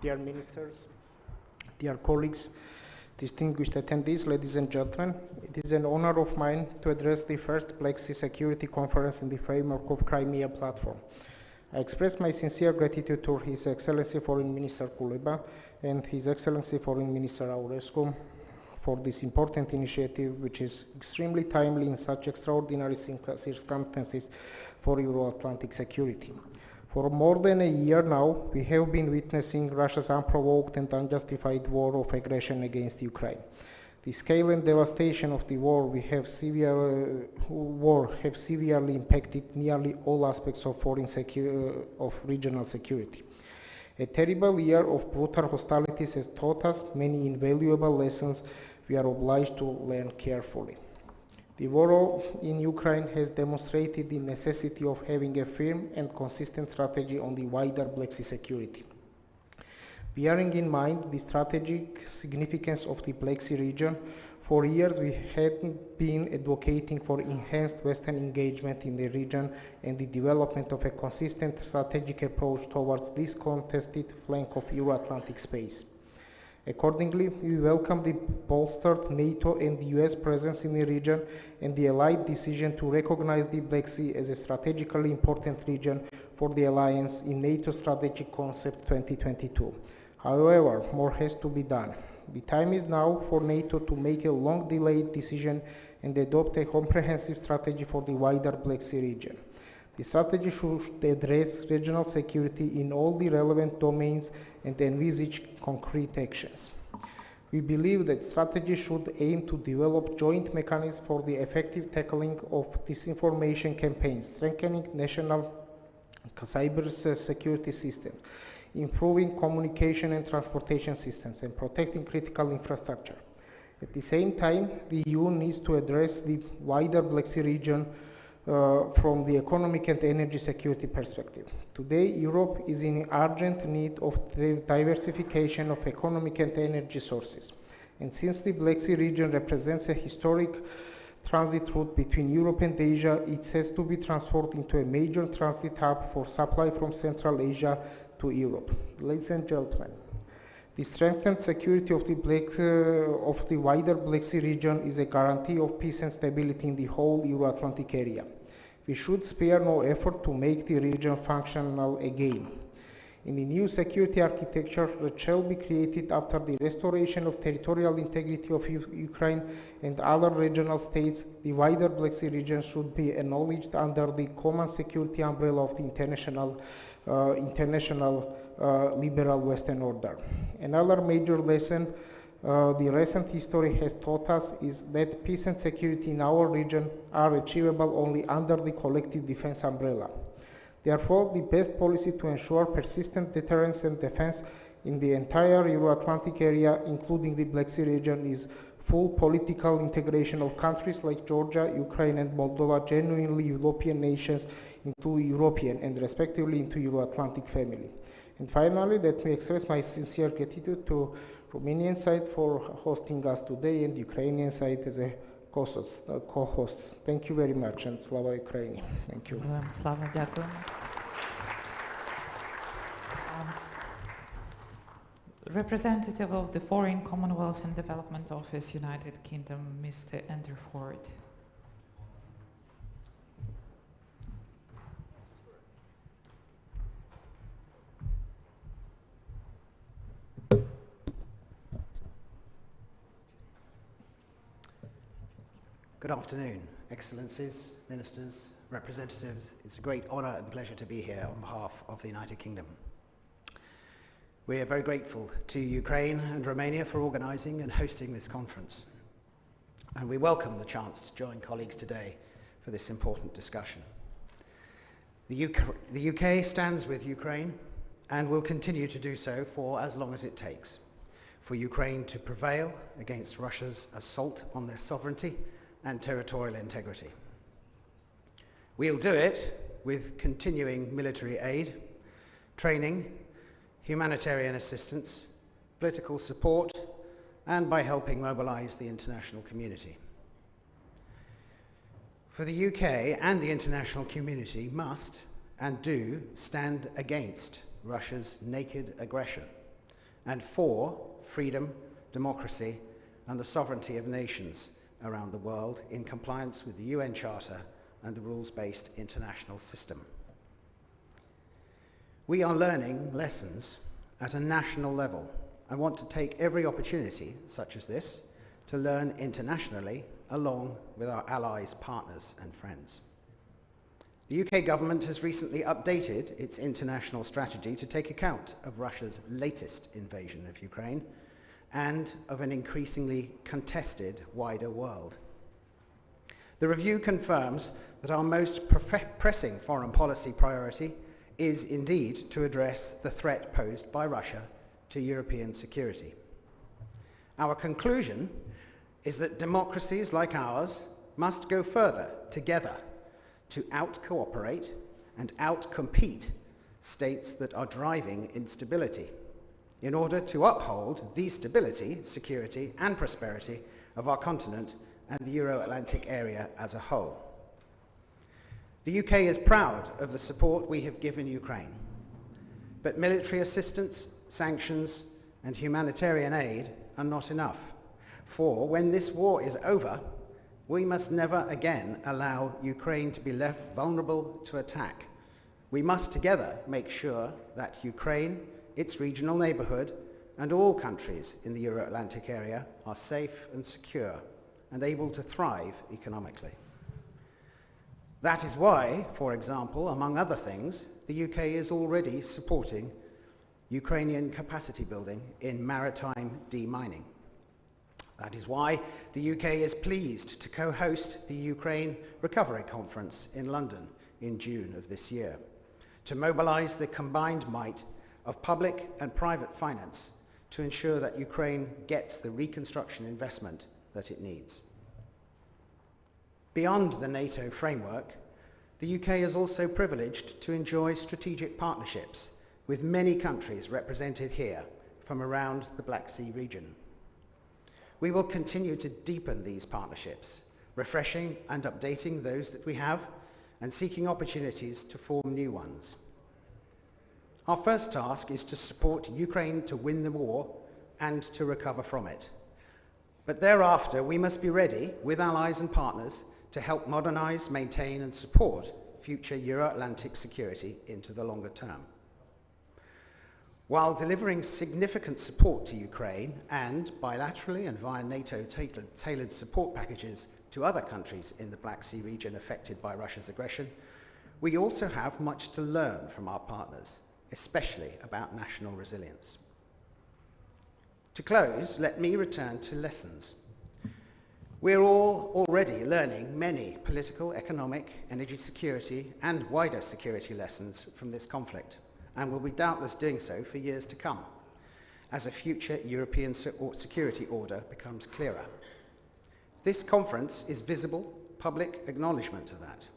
dear ministers, dear colleagues, distinguished attendees, ladies and gentlemen. It is an honor of mine to address the first Black Sea Security Conference in the framework of Crimea Platform. I express my sincere gratitude to His Excellency Foreign Minister Kuleba and His Excellency Foreign Minister Aurescu for this important initiative, which is extremely timely in such extraordinary circumstances for Euro-Atlantic security. For more than a year now, we have been witnessing Russia's unprovoked and unjustified war of aggression against Ukraine. The scale and devastation of the war have severely impacted nearly all aspects of regional security. A terrible year of brutal hostilities has taught us many invaluable lessons we are obliged to learn carefully. The war in Ukraine has demonstrated the necessity of having a firm and consistent strategy on the wider Black Sea security. Bearing in mind the strategic significance of the Black Sea region, for years we had been advocating for enhanced Western engagement in the region and the development of a consistent strategic approach towards this contested flank of Euro-Atlantic space. Accordingly, we welcome the bolstered NATO and the US presence in the region and the Allied decision to recognize the Black Sea as a strategically important region for the Alliance in NATO Strategic Concept 2022. However, more has to be done. The time is now for NATO to make a long-delayed decision and adopt a comprehensive strategy for the wider Black Sea region. The strategy should address regional security in all the relevant domains and envisage concrete actions. We believe that strategy should aim to develop joint mechanisms for the effective tackling of disinformation campaigns, strengthening national cyber security systems, improving communication and transportation systems, and protecting critical infrastructure. At the same time, the EU needs to address the wider Black Sea region from the economic and energy security perspective. Today, Europe is in urgent need of the diversification of economic and energy sources. And since the Black Sea region represents a historic transit route between Europe and Asia, it has to be transformed into a major transit hub for supply from Central Asia to Europe. Ladies and gentlemen, the strengthened security of the wider Black Sea region is a guarantee of peace and stability in the whole Euro-Atlantic area. We should spare no effort to make the region functional again. In the new security architecture that shall be created after the restoration of territorial integrity of Ukraine and other regional states, the wider Black Sea region should be acknowledged under the common security umbrella of the international liberal Western order. Another major lesson the recent history has taught us is that peace and security in our region are achievable only under the collective defense umbrella. Therefore, the best policy to ensure persistent deterrence and defense in the entire Euro-Atlantic area, including the Black Sea region, is full political integration of countries like Georgia, Ukraine, and Moldova, genuinely European nations, into European and respectively into Euro-Atlantic family. And finally, let me express my sincere gratitude to Romanian side for hosting us today and Ukrainian side as a co-hosts. Thank you very much, and Slava Ukraini. Thank you. Slava, дякую. Representative of the Foreign, Commonwealth and Development Office, United Kingdom, Mr. Andrew Ford. Good afternoon, Excellencies, Ministers, Representatives. It's a great honour and pleasure to be here on behalf of the United Kingdom. We are very grateful to Ukraine and Romania for organising and hosting this conference. And we welcome the chance to join colleagues today for this important discussion. The UK stands with Ukraine and will continue to do so for as long as it takes, for Ukraine to prevail against Russia's assault on their sovereignty and territorial integrity. We'll do it with continuing military aid, training, humanitarian assistance, political support, and by helping mobilise the international community. For the UK and the international community must and do stand against Russia's naked aggression and for freedom, democracy, and the sovereignty of nations around the world in compliance with the UN Charter and the rules-based international system. We are learning lessons at a national level. I want to take every opportunity, such as this, to learn internationally along with our allies, partners and friends. The UK government has recently updated its international strategy to take account of Russia's latest invasion of Ukraine and of an increasingly contested wider world. The review confirms that our most pressing foreign policy priority is indeed to address the threat posed by Russia to European security. Our conclusion is that democracies like ours must go further together to out-cooperate and out-compete states that are driving instability in order to uphold the stability, security and prosperity of our continent and the Euro-Atlantic area as a whole. The UK is proud of the support we have given Ukraine, but military assistance, sanctions and humanitarian aid are not enough. For when this war is over, we must never again allow Ukraine to be left vulnerable to attack. We must together make sure that Ukraine, its regional neighbourhood, and all countries in the Euro-Atlantic area are safe and secure and able to thrive economically. That is why, for example, among other things, the UK is already supporting Ukrainian capacity building in maritime demining. That is why the UK is pleased to co-host the Ukraine Recovery Conference in London in June of this year, to mobilise the combined might of public and private finance to ensure that Ukraine gets the reconstruction investment that it needs. Beyond the NATO framework, the UK is also privileged to enjoy strategic partnerships with many countries represented here from around the Black Sea region. We will continue to deepen these partnerships, refreshing and updating those that we have and seeking opportunities to form new ones. Our first task is to support Ukraine to win the war and to recover from it. But thereafter, we must be ready, with allies and partners, to help modernise, maintain and support future Euro-Atlantic security into the longer term. While delivering significant support to Ukraine and bilaterally and via NATO tailored support packages to other countries in the Black Sea region affected by Russia's aggression, we also have much to learn from our partners, especially about national resilience. To close, let me return to lessons. We're all already learning many political, economic, energy security and wider security lessons from this conflict, and will be doubtless doing so for years to come, as a future European security order becomes clearer. This conference is visible, public acknowledgement of that.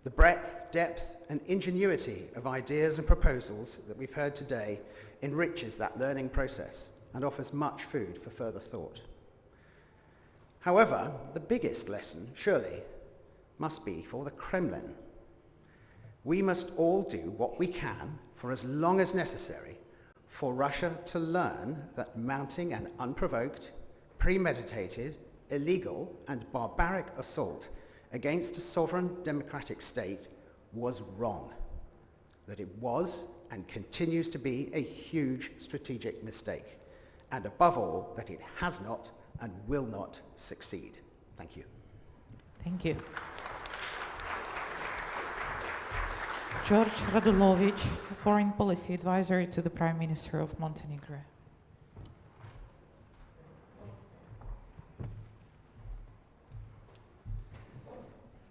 The breadth, depth and ingenuity of ideas and proposals that we've heard today enriches that learning process and offers much food for further thought. However, the biggest lesson, surely, must be for the Kremlin. We must all do what we can for as long as necessary for Russia to learn that mounting an unprovoked, premeditated, illegal and barbaric assault against a sovereign democratic state was wrong, that it was and continues to be a huge strategic mistake, and above all, that it has not and will not succeed. Thank you. Thank you. George Radulovic, Foreign Policy Advisor to the Prime Minister of Montenegro.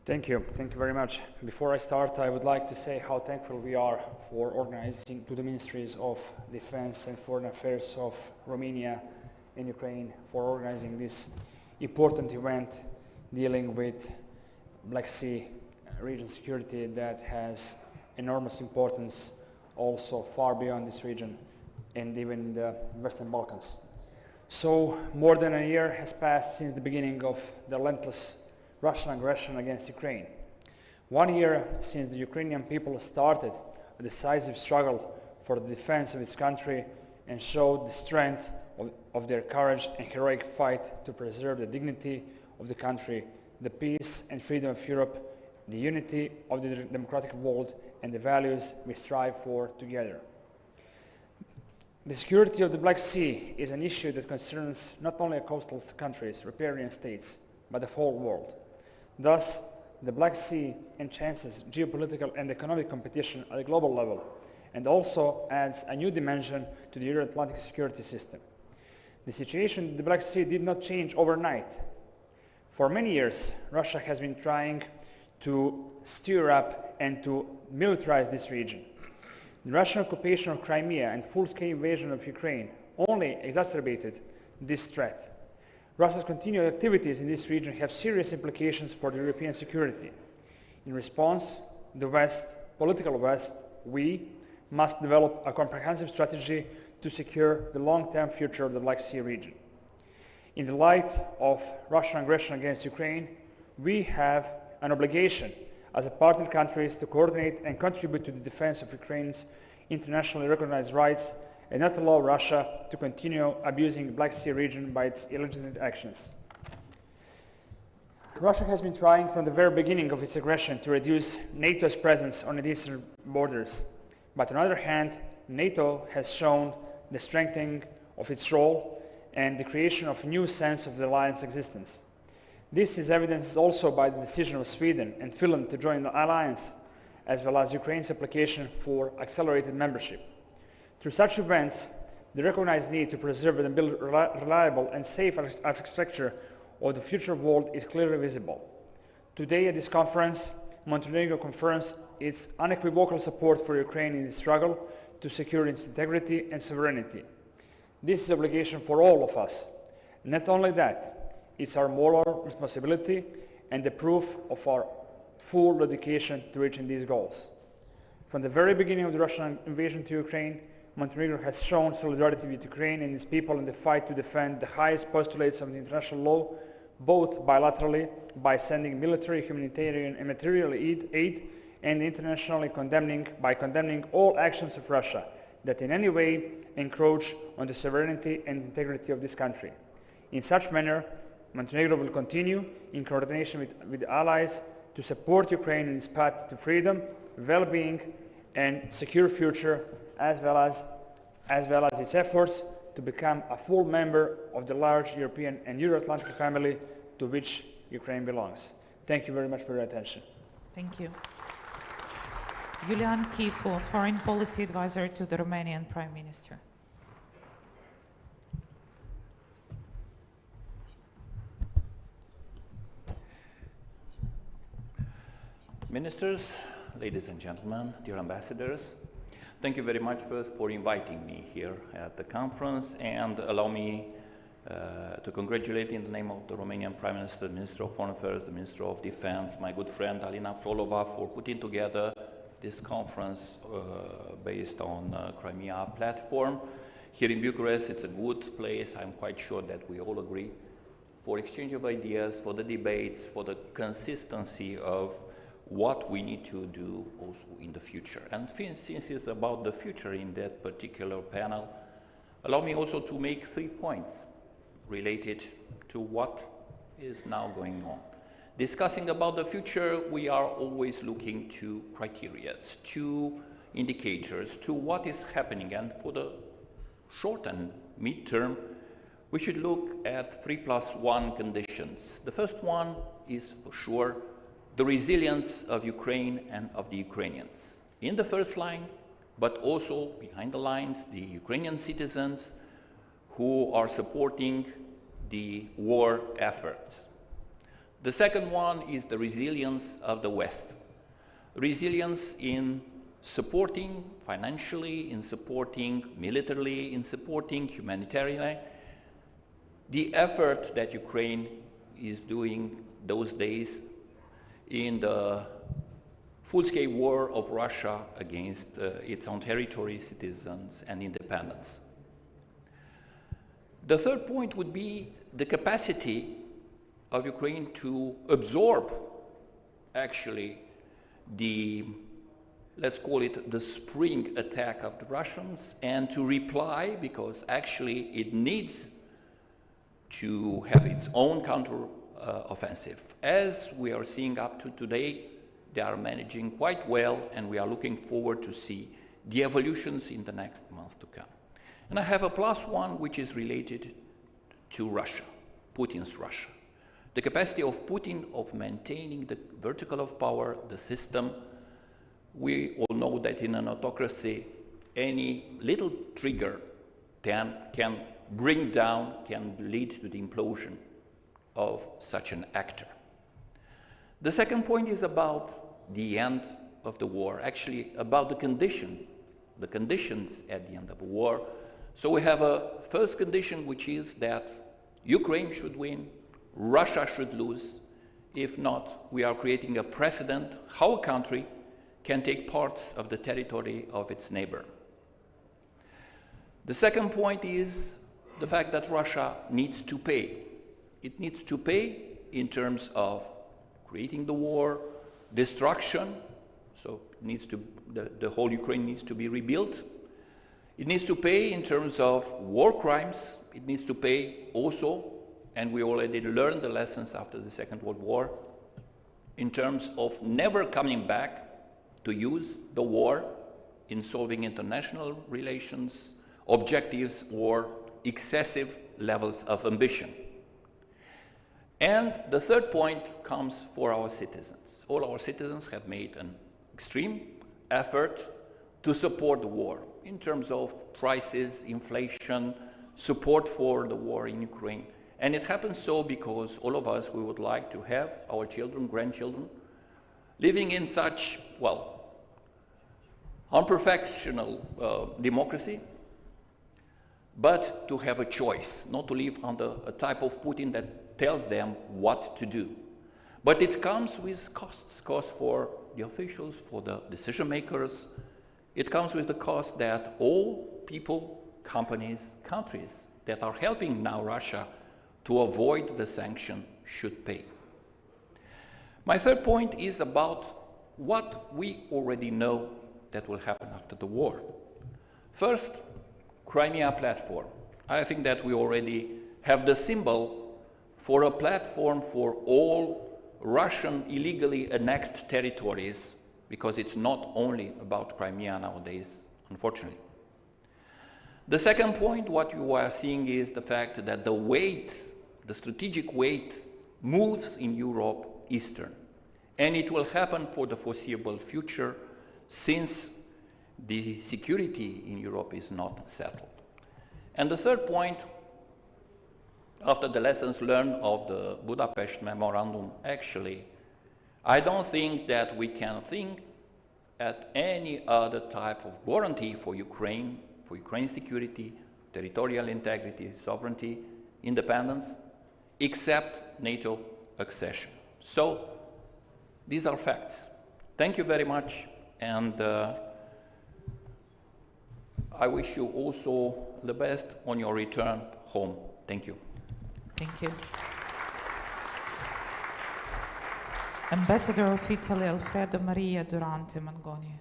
Thank you very much. Before I start, I would like to say how thankful we are for organizing, to the Ministries of Defense and Foreign Affairs of Romania and Ukraine, for organizing this important event dealing with Black Sea region security that has enormous importance also far beyond this region and even in the Western Balkans. So more than a year has passed since the beginning of the relentless Russian aggression against Ukraine. 1 year since the Ukrainian people started a decisive struggle for the defense of its country and showed the strength of their courage and heroic fight to preserve the dignity of the country, the peace and freedom of Europe the unity of the democratic world, and the values we strive for together. The security of the Black Sea is an issue that concerns not only coastal countries, riparian states, but the whole world. Thus, the Black Sea enhances geopolitical and economic competition at a global level, and also adds a new dimension to the Euro-Atlantic security system. The situation in the Black Sea did not change overnight. For many years, Russia has been trying to stir up and to militarize this region. The Russian occupation of Crimea and full-scale invasion of Ukraine only exacerbated this threat. Russia's continued activities in this region have serious implications for the European security. In response, the West, political West, we must develop a comprehensive strategy to secure the long-term future of the Black Sea region. In the light of Russian aggression against Ukraine, we have an obligation as a partner countries to coordinate and contribute to the defense of Ukraine's internationally recognized rights and not allow Russia to continue abusing the Black Sea region by its illegitimate actions. Russia has been trying from the very beginning of its aggression to reduce NATO's presence on its eastern borders. But on the other hand, NATO has shown the strengthening of its role and the creation of a new sense of the alliance existence. This is evidenced also by the decision of Sweden and Finland to join the alliance, as well as Ukraine's application for accelerated membership. Through such events, the recognized need to preserve and build reliable and safe architecture of the future world is clearly visible. Today at this conference, Montenegro confirms its unequivocal support for Ukraine in its struggle to secure its integrity and sovereignty. This is an obligation for all of us. Not only that, it's our moral responsibility and the proof of our full dedication to reaching these goals. From the very beginning of the Russian invasion to Ukraine, Montenegro has shown solidarity with Ukraine and its people in the fight to defend the highest postulates of the international law, both bilaterally by sending military, humanitarian and material aid, and internationally by condemning all actions of Russia that in any way encroach on the sovereignty and integrity of this country. In such manner, Montenegro will continue in coordination with allies to support Ukraine in its path to freedom, well-being and secure future, as well as its efforts to become a full member of the large European and Euro-Atlantic family to which Ukraine belongs. Thank you very much for your attention. Thank you. Iulian Chifu, Foreign Policy Advisor to the Romanian Prime Minister. Ministers, ladies and gentlemen, dear ambassadors, thank you very much first for inviting me here at the conference, and allow me to congratulate in the name of the Romanian Prime Minister, the Minister of Foreign Affairs, the Minister of Defense, my good friend Alina Frolova, for putting together this conference based on Crimea platform. Here in Bucharest, it's a good place, I'm quite sure that we all agree, for exchange of ideas, for the debates, for the consistency of what we need to do also in the future. And since it's about the future in that particular panel, allow me also to make 3 points related to what is now going on. Discussing about the future, we are always looking to criteria, to indicators, to what is happening. And for the short and mid-term, we should look at 3+1 conditions. The first one is for sure the resilience of Ukraine and of the Ukrainians. In the first line, but also behind the lines, the Ukrainian citizens who are supporting the war efforts. The second one is the resilience of the West. Resilience in supporting financially, in supporting militarily, in supporting humanitarianly the effort that Ukraine is doing those days in the full-scale war of Russia against its own territory, citizens and independence. The third point would be the capacity of Ukraine to absorb actually the, let's call it the spring attack of the Russians, and to reply, because actually it needs to have its own counter offensive. As we are seeing up to today, They are managing quite well, and we are looking forward to see the evolutions in the next month to come. And I have a plus one, which is related to Russia, Putin's Russia. The capacity of Putin of maintaining the vertical of power, the system. We all know that in an autocracy, any little trigger can bring down, can lead to the implosion of such an actor. The second point is about the end of the war, actually about the conditions at the end of the war. So we have a first condition, which is that Ukraine should win, Russia should lose. If not, we are creating a precedent how a country can take parts of the territory of its neighbor. The second point is the fact that Russia needs to pay. It needs to pay in terms of creating the war, destruction, so it needs to, the whole Ukraine needs to be rebuilt. It needs to pay in terms of war crimes. It needs to pay also, and we already learned the lessons after the Second World War, in terms of never coming back to use the war in solving international relations, objectives, or excessive levels of ambition. And the third point comes for our citizens. All our citizens have made an extreme effort to support the war in terms of prices, inflation, support for the war in Ukraine. And it happens so because all of us, we would like to have our children, grandchildren, living in such, well, unprofessional democracy, but to have a choice, not to live under a type of Putin that tells them what to do. But it comes with costs, costs for the officials, for the decision makers. It comes with the cost that all people, companies, countries that are helping now Russia to avoid the sanction should pay. My third point is about what we already know that will happen after the war. First, Crimea platform. I think that we already have the symbol for a platform for all Russian illegally annexed territories, because it's not only about Crimea nowadays, unfortunately. The second point, what you are seeing is the fact that the weight, the strategic weight, moves in Europe eastern. And it will happen for the foreseeable future, since the security in Europe is not settled. And the third point, after the lessons learned of the Budapest Memorandum, actually, I don't think that we can think at any other type of guarantee for Ukraine's security, territorial integrity, sovereignty, independence, except NATO accession. So, these are facts. Thank you very much, and I wish you also the best on your return home. Thank you. Thank you. Ambassador of Italy, Alfredo Maria Durante Mangoni.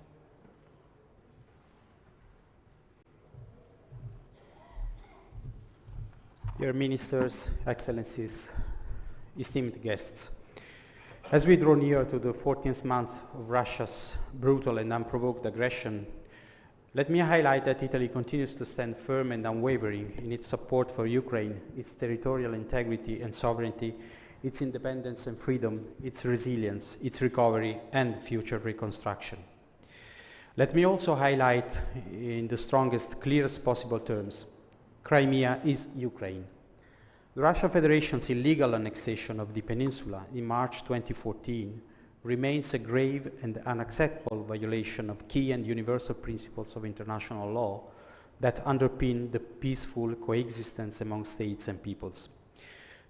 Dear Ministers, Excellencies, esteemed guests, as we draw near to the 14th month of Russia's brutal and unprovoked aggression, let me highlight that Italy continues to stand firm and unwavering in its support for Ukraine, its territorial integrity and sovereignty, its independence and freedom, its resilience, its recovery and future reconstruction. Let me also highlight in the strongest, clearest possible terms, Crimea is Ukraine. The Russian Federation's illegal annexation of the peninsula in March 2014 remains a grave and unacceptable violation of key and universal principles of international law that underpin the peaceful coexistence among states and peoples.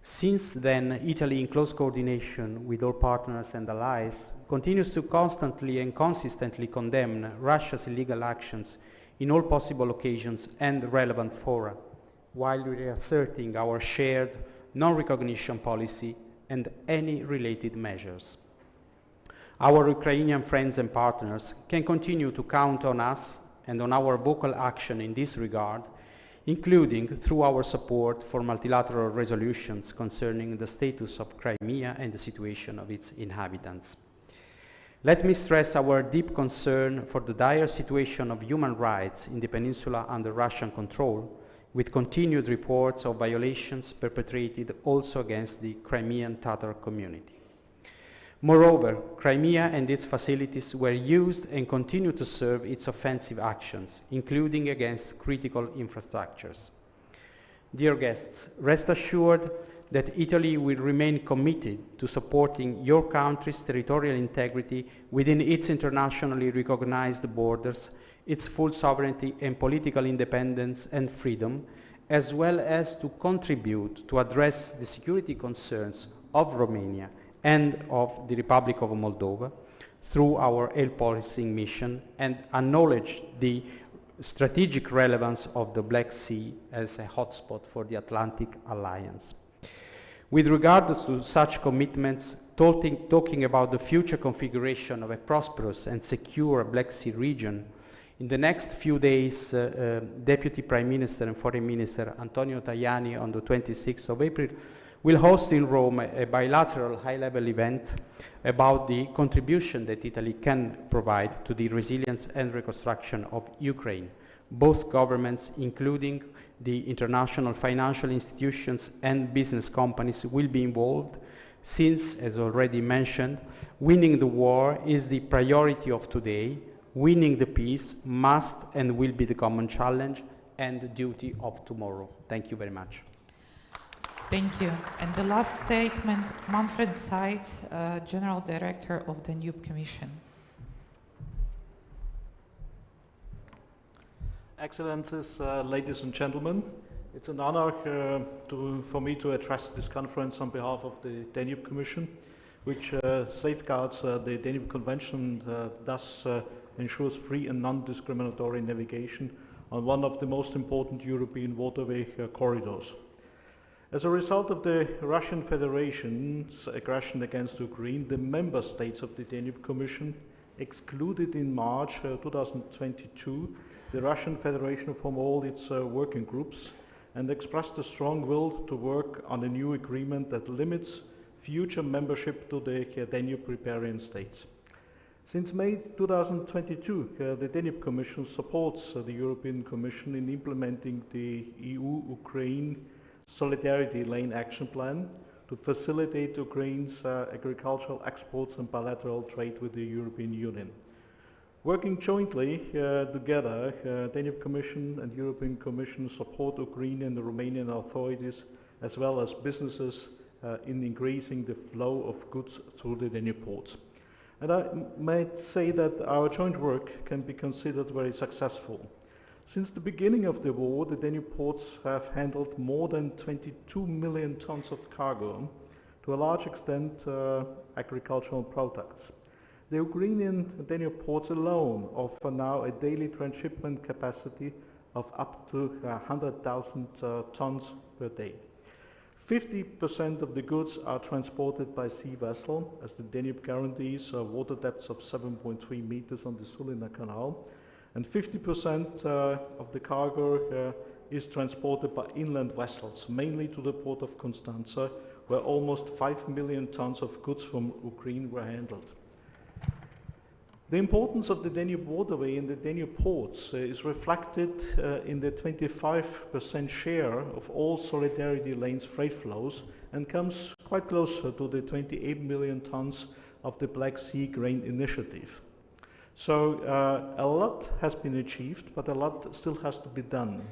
Since then, Italy, in close coordination with all partners and allies, continues to constantly and consistently condemn Russia's illegal actions in all possible occasions and relevant fora, while reasserting our shared non-recognition policy and any related measures. Our Ukrainian friends and partners can continue to count on us and on our vocal action in this regard, including through our support for multilateral resolutions concerning the status of Crimea and the situation of its inhabitants. Let me stress our deep concern for the dire situation of human rights in the peninsula under Russian control, with continued reports of violations perpetrated also against the Crimean Tatar community. Moreover, Crimea and its facilities were used and continue to serve its offensive actions, including against critical infrastructures. Dear guests, rest assured that Italy will remain committed to supporting your country's territorial integrity within its internationally recognized borders, its full sovereignty and political independence and freedom, as well as to contribute to address the security concerns of Romania and of the Republic of Moldova through our air policing mission, and acknowledge the strategic relevance of the Black Sea as a hotspot for the Atlantic Alliance. With regard to such commitments, talking about the future configuration of a prosperous and secure Black Sea region, in the next few days, Deputy Prime Minister and Foreign Minister Antonio Tajani on the 26th of April will host in Rome a bilateral high-level event about the contribution that Italy can provide to the resilience and reconstruction of Ukraine. Both governments, including the international financial institutions and business companies, will be involved since, as already mentioned, winning the war is the priority of today. Winning the peace must and will be the common challenge and the duty of tomorrow. Thank you very much. Thank you. And the last statement, Manfred Seitz, General Director of the Danube Commission. Excellencies, ladies and gentlemen, it's an honor for me to address this conference on behalf of the Danube Commission, which safeguards the Danube Convention, thus ensures free and non-discriminatory navigation on one of the most important European waterway corridors. As a result of the Russian Federation's aggression against Ukraine, the member states of the Danube Commission excluded in March 2022 the Russian Federation from all its working groups and expressed a strong will to work on a new agreement that limits future membership to the Danube riparian states. Since May 2022, the Danube Commission supports the European Commission in implementing the EU-Ukraine Solidarity Lane Action Plan to facilitate Ukraine's agricultural exports and bilateral trade with the European Union. Working jointly together, Danube Commission and European Commission support Ukrainian and Romanian authorities as well as businesses in increasing the flow of goods through the Danube ports. And I might say that our joint work can be considered very successful. Since the beginning of the war, the Danube ports have handled more than 22 million tons of cargo, to a large extent agricultural products. The Ukrainian Danube ports alone offer now a daily transshipment capacity of up to 100,000 tons per day. 50% of the goods are transported by sea vessel, as the Danube guarantees water depths of 7.3 meters on the Sulina Canal, and 50% of the cargo is transported by inland vessels, mainly to the port of Constanța, where almost 5 million tons of goods from Ukraine were handled. The importance of the Danube waterway in the Danube ports is reflected in the 25% share of all Solidarity Lanes freight flows and comes quite close to the 28 million tons of the Black Sea Grain Initiative. So a lot has been achieved, but a lot still has to be done.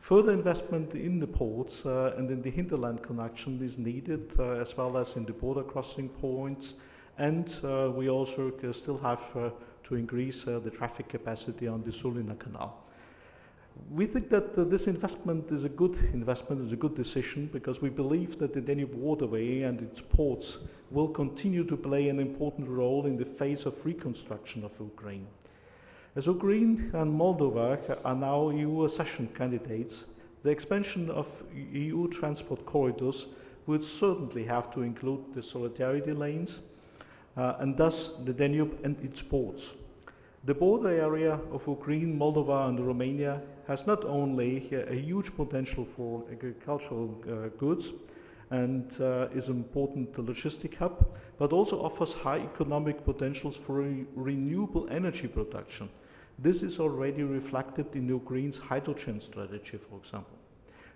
Further investment in the ports and in the hinterland connection is needed, as well as in the border crossing points, and we also still have to increase the traffic capacity on the Sulina Canal. We think that this investment is a good investment, is a good decision, because we believe that the Danube waterway and its ports will continue to play an important role in the phase of reconstruction of Ukraine. As Ukraine and Moldova are now EU accession candidates, the expansion of EU transport corridors will certainly have to include the solidarity lanes and thus the Danube and its ports. The border area of Ukraine, Moldova and Romania has not only a huge potential for agricultural goods and is an important logistic hub, but also offers high economic potentials for renewable energy production. This is already reflected in Ukraine's hydrogen strategy, for example.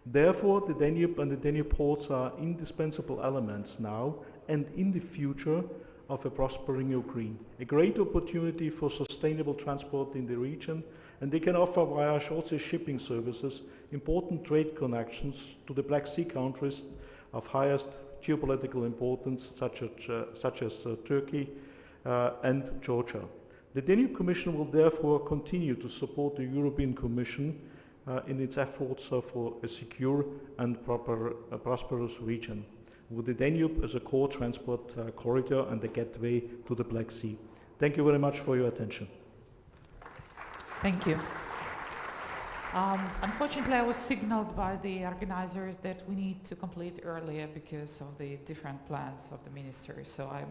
Therefore, the Danube and the Danube ports are indispensable elements now and in the future of a prospering Ukraine. A great opportunity for sustainable transport in the region, and they can offer via short-sea shipping services important trade connections to the Black Sea countries of highest geopolitical importance, such as Turkey and Georgia. The Danube Commission will therefore continue to support the European Commission in its efforts for a secure and prosperous region, with the Danube as a core transport corridor and a gateway to the Black Sea. Thank you very much for your attention. Thank you. Unfortunately, I was signaled by the organizers that we need to complete earlier because of the different plans of the ministry. So I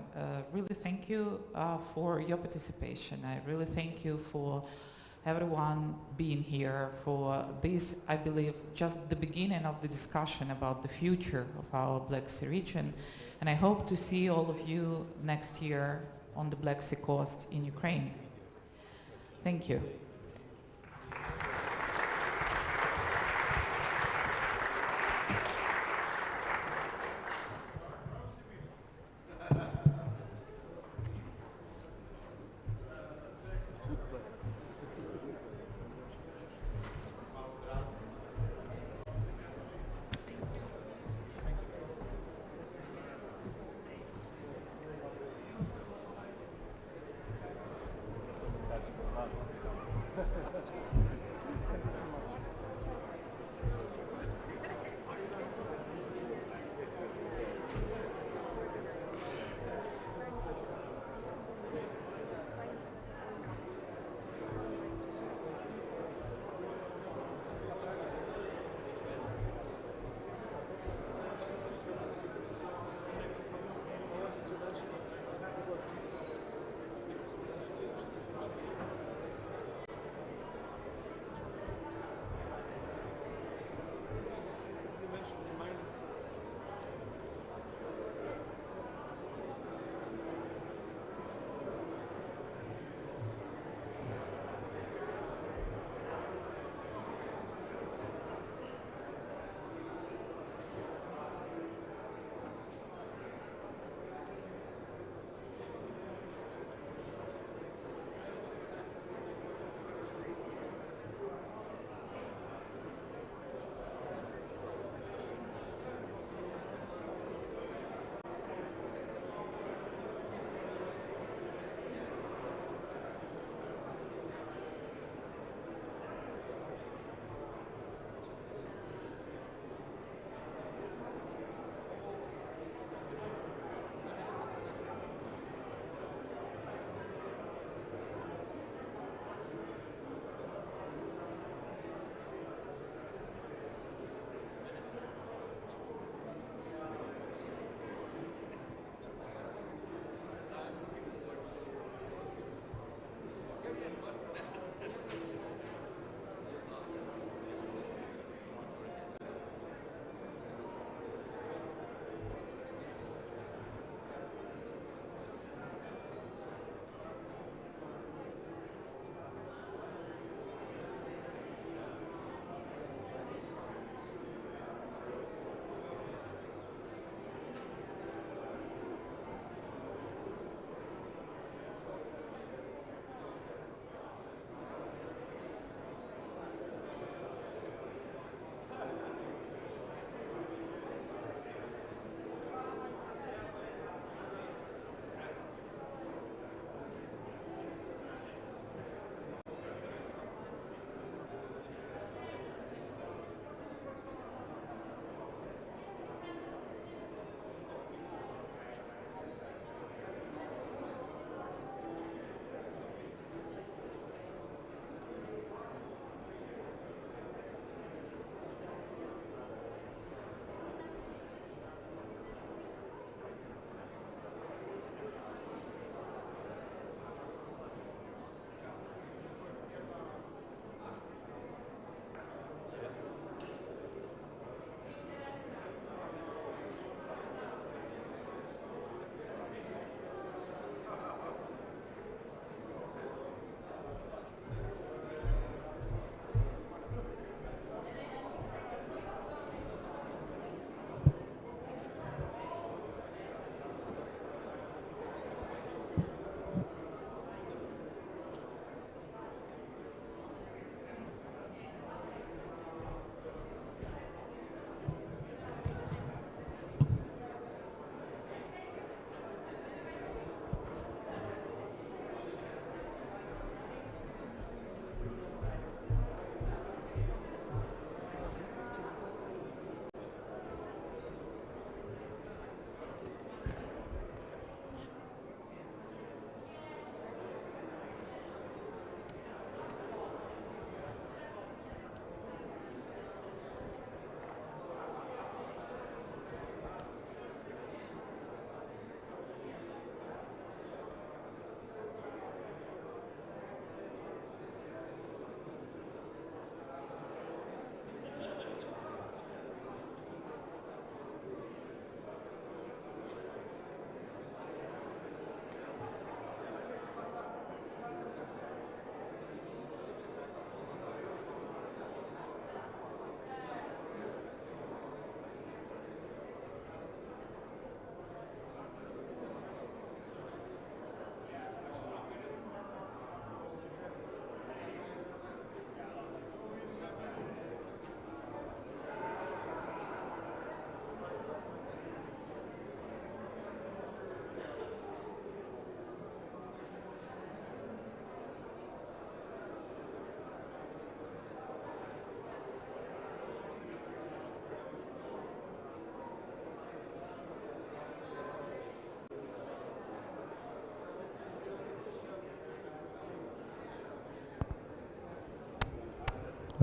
really thank you for your participation. I really thank you for everyone being here for this, I believe, just the beginning of the discussion about the future of our Black Sea region. And I hope to see all of you next year on the Black Sea coast in Ukraine. Thank you.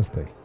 Asta e.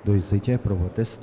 Doi, zice, probă, test.